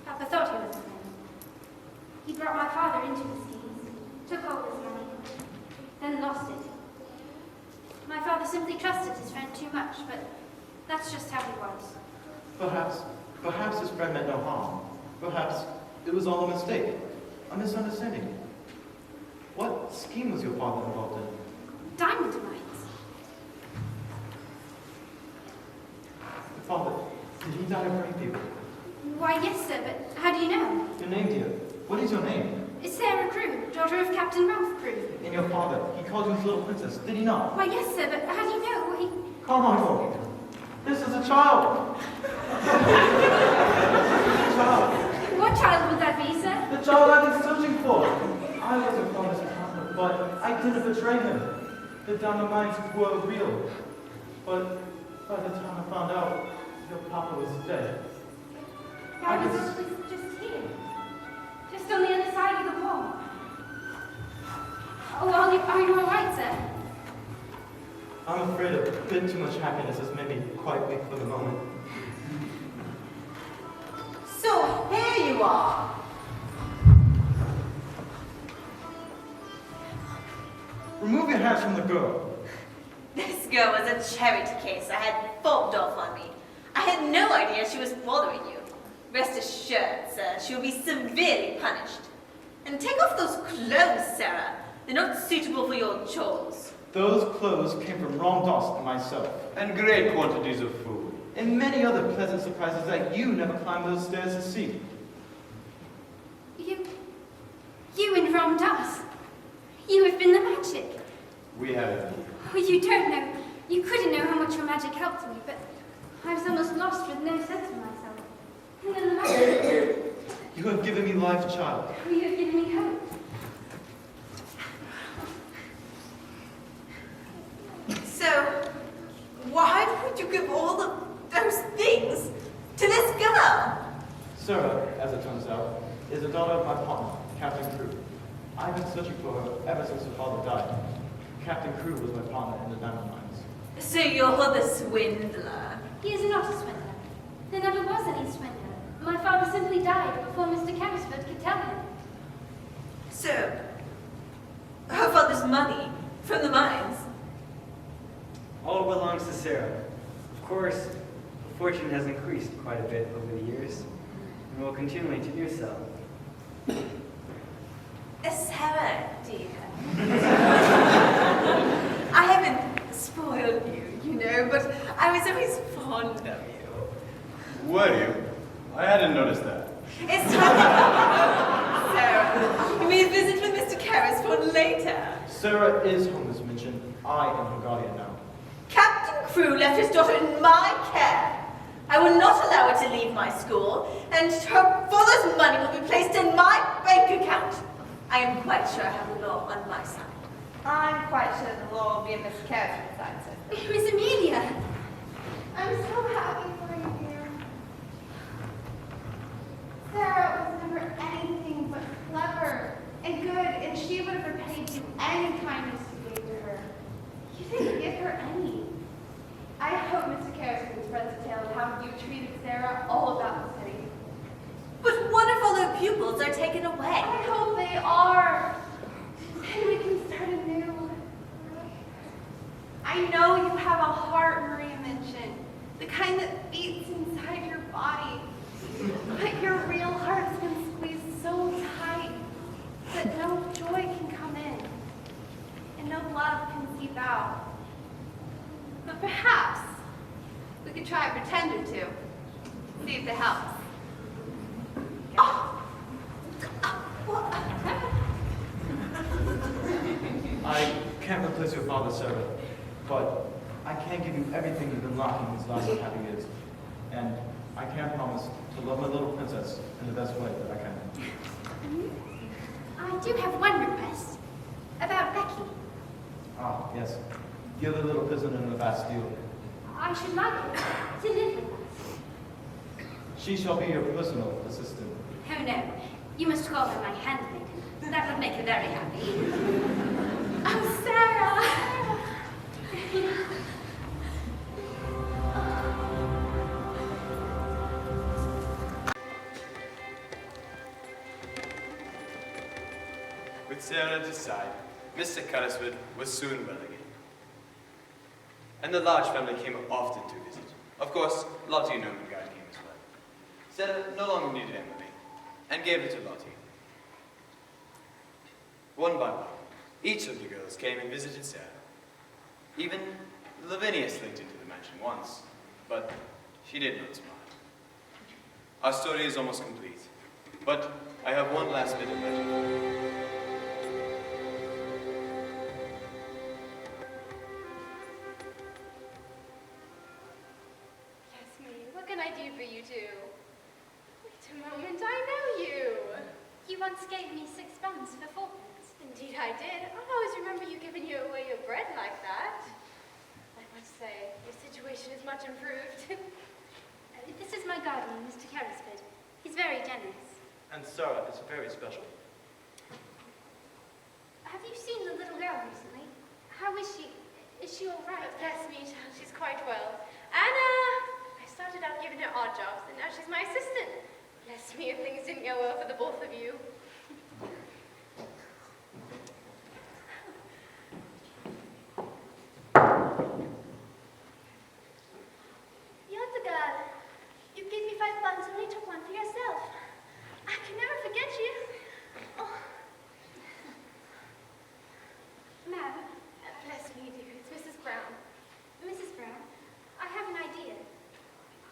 Papa thought he was a friend. He brought my father into the schemes, took all his money, then lost it. My father simply trusted his friend too much, but that's just how he was. Perhaps his friend meant no harm. Perhaps it was all a mistake, a misunderstanding. What scheme was your father involved in? Diamond mines. Your father, did he die of brain fever? Why, yes, sir, but how do you know? Your name, dear. What is your name? It's Sarah Crewe, daughter of Captain Ralph Crewe. And your father, he called you his little princess, did he not? Why, yes, sir, but how do you know? He... Carmichael, this is a child. What child would that be, sir? The child I've been searching for. I was your father's partner, but I didn't betray him. The diamond mines were real. But by the time I found out, your papa was dead. Why was it just here? Just on the other side of the wall. Oh, are you all right, sir? I'm afraid a bit too much happiness has made me quite weak for the moment. So here you are. Remove your hands from the girl. This girl was a charity case I had fobbed off on me. I had no idea she was bothering you. Rest assured, sir, she will be severely punished. And take off those clothes, Sarah. They're not suitable for your chores. Those clothes came from Ram Das and myself. And great quantities of food. And many other pleasant surprises that you never climbed those stairs to see. You and Ram Das. You have been the magic. We have. Oh, you don't know. You couldn't know how much your magic helped me, but I was almost lost with no sense of myself. And then the magic. You have given me life, child. You have given me hope. So, why would you give all of those things to this girl? Sarah, as it turns out, is the daughter of my partner, Captain Crewe. I've been searching for her ever since her father died. Captain Crewe was my partner in the diamond mines. So you're the swindler? He is not a swindler. There never was any swindler. My father simply died before Mr. Carrisford could tell him. So, her father's money from the mines? All belongs to Sarah. Of course, the fortune has increased quite a bit over the years, and will continue to do so. Sarah, dear. I haven't spoiled you, but I was always fond of you. Were you? I hadn't noticed that. It's time. Sarah, you may visit with Mr. Carrisford later. Sarah is home, Miss Minchin. I am her guardian now. Captain Crewe left his daughter in my care. I will not allow her to leave my school, and her father's money will be placed in my bank account. I am quite sure I have the law on my side. I'm quite sure the law will be on Miss Carrisford's side, sir. Miss Amelia! I'm so happy for you, dear. pupils are taken away. I hope they are. Then we can start anew. I know you have a heart, Maria mentioned, the kind that beats inside your body. But your real heart's been squeezed so tight that no joy can come in and no love can seep out. But perhaps we could try a pretender to, see if it helps. I can't replace your father, Sarah, but I can give you everything you've been lacking these last happy years. And I can promise to love my little princess in the best way that I can. I do have one request about Becky. Ah, yes. The other little prisoner in the Bastille. I should like her to live with us. She shall be your personal assistant. Oh no, you must call her my handmaiden. That would make her very happy. Oh, Sarah! With Sarah at his side, Mr. Carrisford was soon well again. And the large family came often to visit. Of course, Lottie and Ermengarde came as well. Sarah no longer needed Emily, and gave it to Lottie. One by one, each of the girls came and visited Sarah. Even Lavinia slipped into the mansion once, but she did not smile. Our story is almost complete, but I have one last bit of legend. What can I do for you two? Wait a moment, I know you. You once gave me 6 buns for 4 pence. Indeed I did. I always remember you giving you away your bread like that. I must say, your situation is much improved. This is my guardian, Mr. Carrisford. He's very generous. And Sarah is very special. Have you seen the little girl recently? How is she? Is she all right? Bless me, child, she's quite well. Anna! I started out giving her odd jobs, and now she's my assistant. Bless me if things didn't go well for the both of you. You're the girl. You gave me 5 buns and only took 1 for yourself. I can never forget you. Oh. Ma'am, Bless me, dear, it's Mrs. Brown. Mrs. Brown, I have an idea.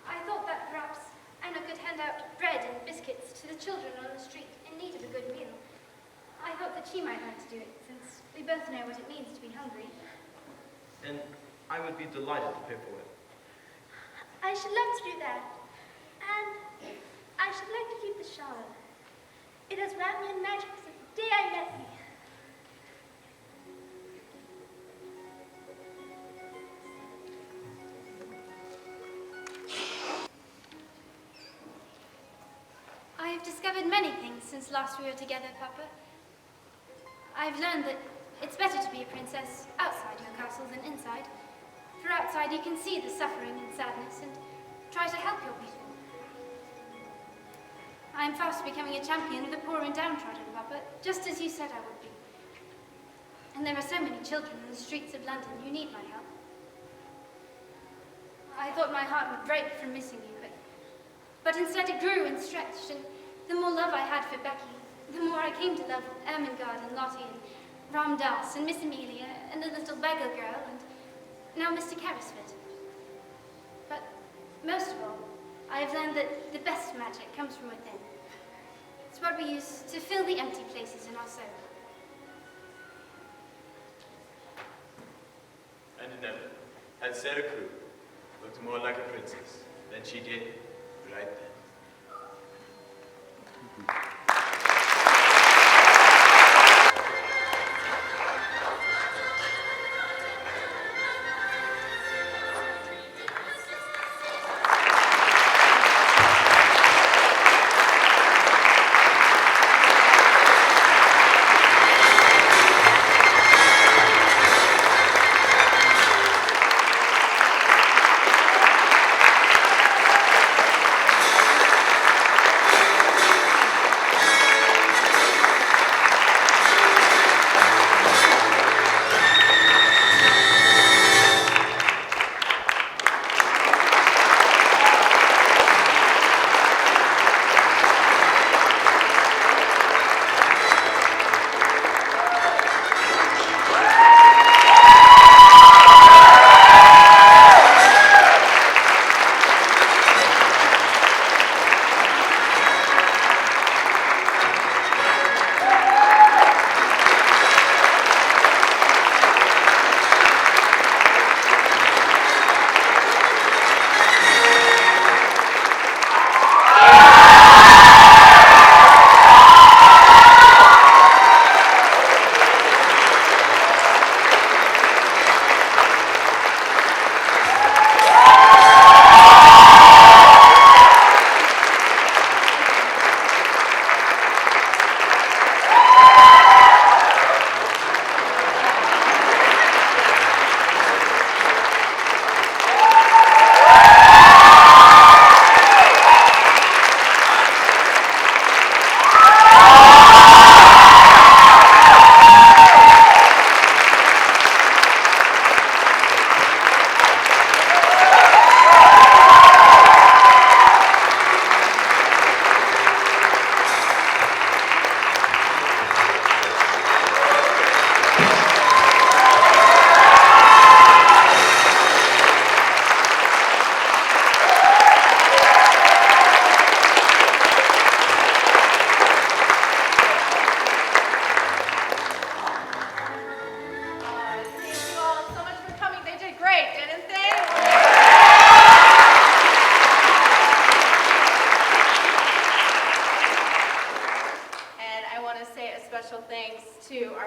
I thought that perhaps Anna could hand out bread and biscuits to the children on the street in need of a good meal. I thought that she might like to do it, since we both know what it means to be hungry. And I would be delighted to pay for it. I should love to do that. And I should like to keep the shawl. It has wrapped me in magic since the day I met you. I have discovered many things since last we were together, Papa. I've learned that it's better to be a princess outside your castle than inside. For outside you can see the suffering and sadness and try to help your people. I'm fast becoming a champion of the poor and downtrodden, Papa, just as you said I would be. And there are so many children in the streets of London who need my help. I thought my heart would break from missing you, but instead it grew and stretched, and the more love I had for Becky, the more I came to love Ermengarde and Lottie and Ram Dass and Miss Amelia and the little beggar girl and now Mr. Carrisford. But most of all, I have learned that the best magic comes from within. It's what we use to fill the empty places in our soul. And never had Sarah Crewe looked more like a princess than she did right then.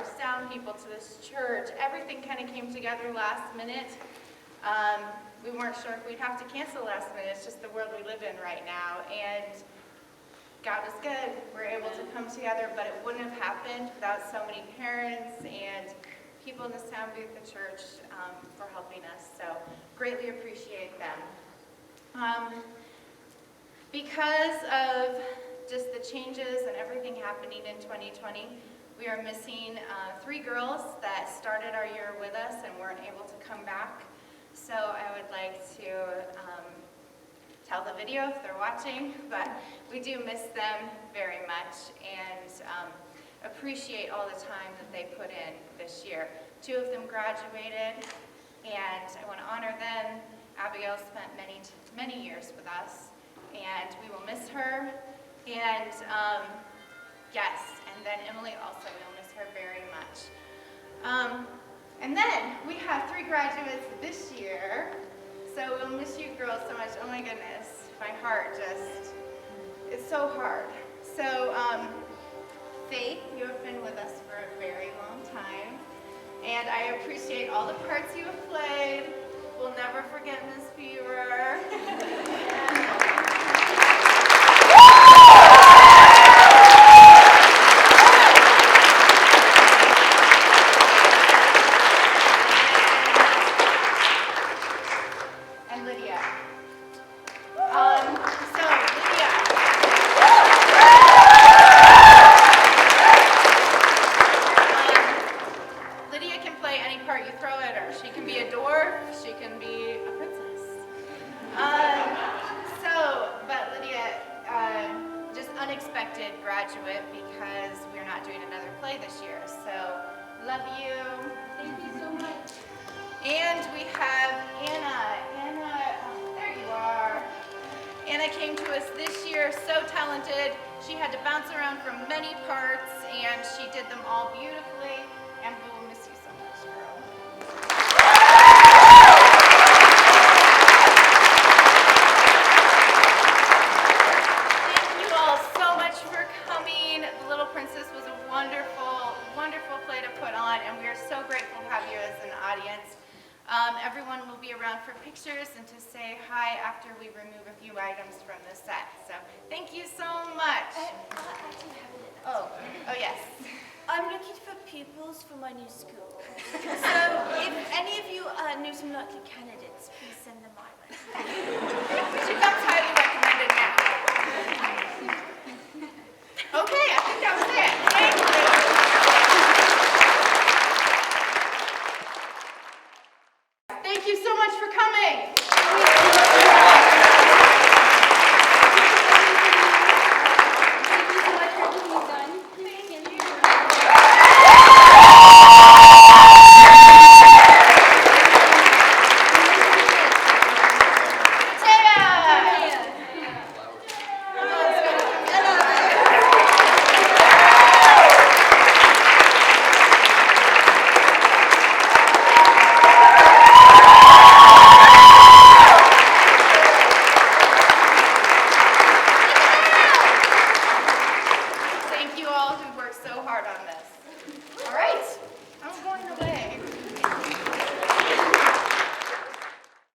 our sound people to this church. Everything kind of came together last minute. We weren't sure if we'd have to cancel last minute. It's just the world we live in right now. And God was good. We're able to come together, but it wouldn't have happened without so many parents and people in the sound booth at church for helping us. So greatly appreciate them. Because of just the changes and everything happening in 2020, we are missing 3 girls that started our year with us and weren't able to come back. So I would like to tell the video if they're watching, but we do miss them very much and appreciate all the time that they put in this year. 2 of them graduated, and I want to honor them. Abigail spent many years with us, and we will miss her. And yes, and then Emily also, we'll miss her very much. And then we have 3 graduates this year, so we'll miss you girls so much. Oh my goodness, my heart just, it's so hard. So Faith, you have been with us for a very long time, and I appreciate all the parts you have played. We'll never forget Miss Beaver. Graduate because we're not doing another play this year. So, love you. Thank you so much. And we have Anna. There you are. Anna came to us this year, so talented. She had to bounce around from many parts, and she did them all beautifully. And we will miss you so much, girl. So grateful to have you as an audience. Everyone will be around for pictures and to say hi after we remove a few items from the set. So thank you so much. Oh yes. I'm looking for pupils for my new school. So if any of you know some likely candidates, please send them my way. She comes highly recommended now. Okay, I think that was it. Thank you. Thank you so much for coming. So hard on this. All right, I'm going to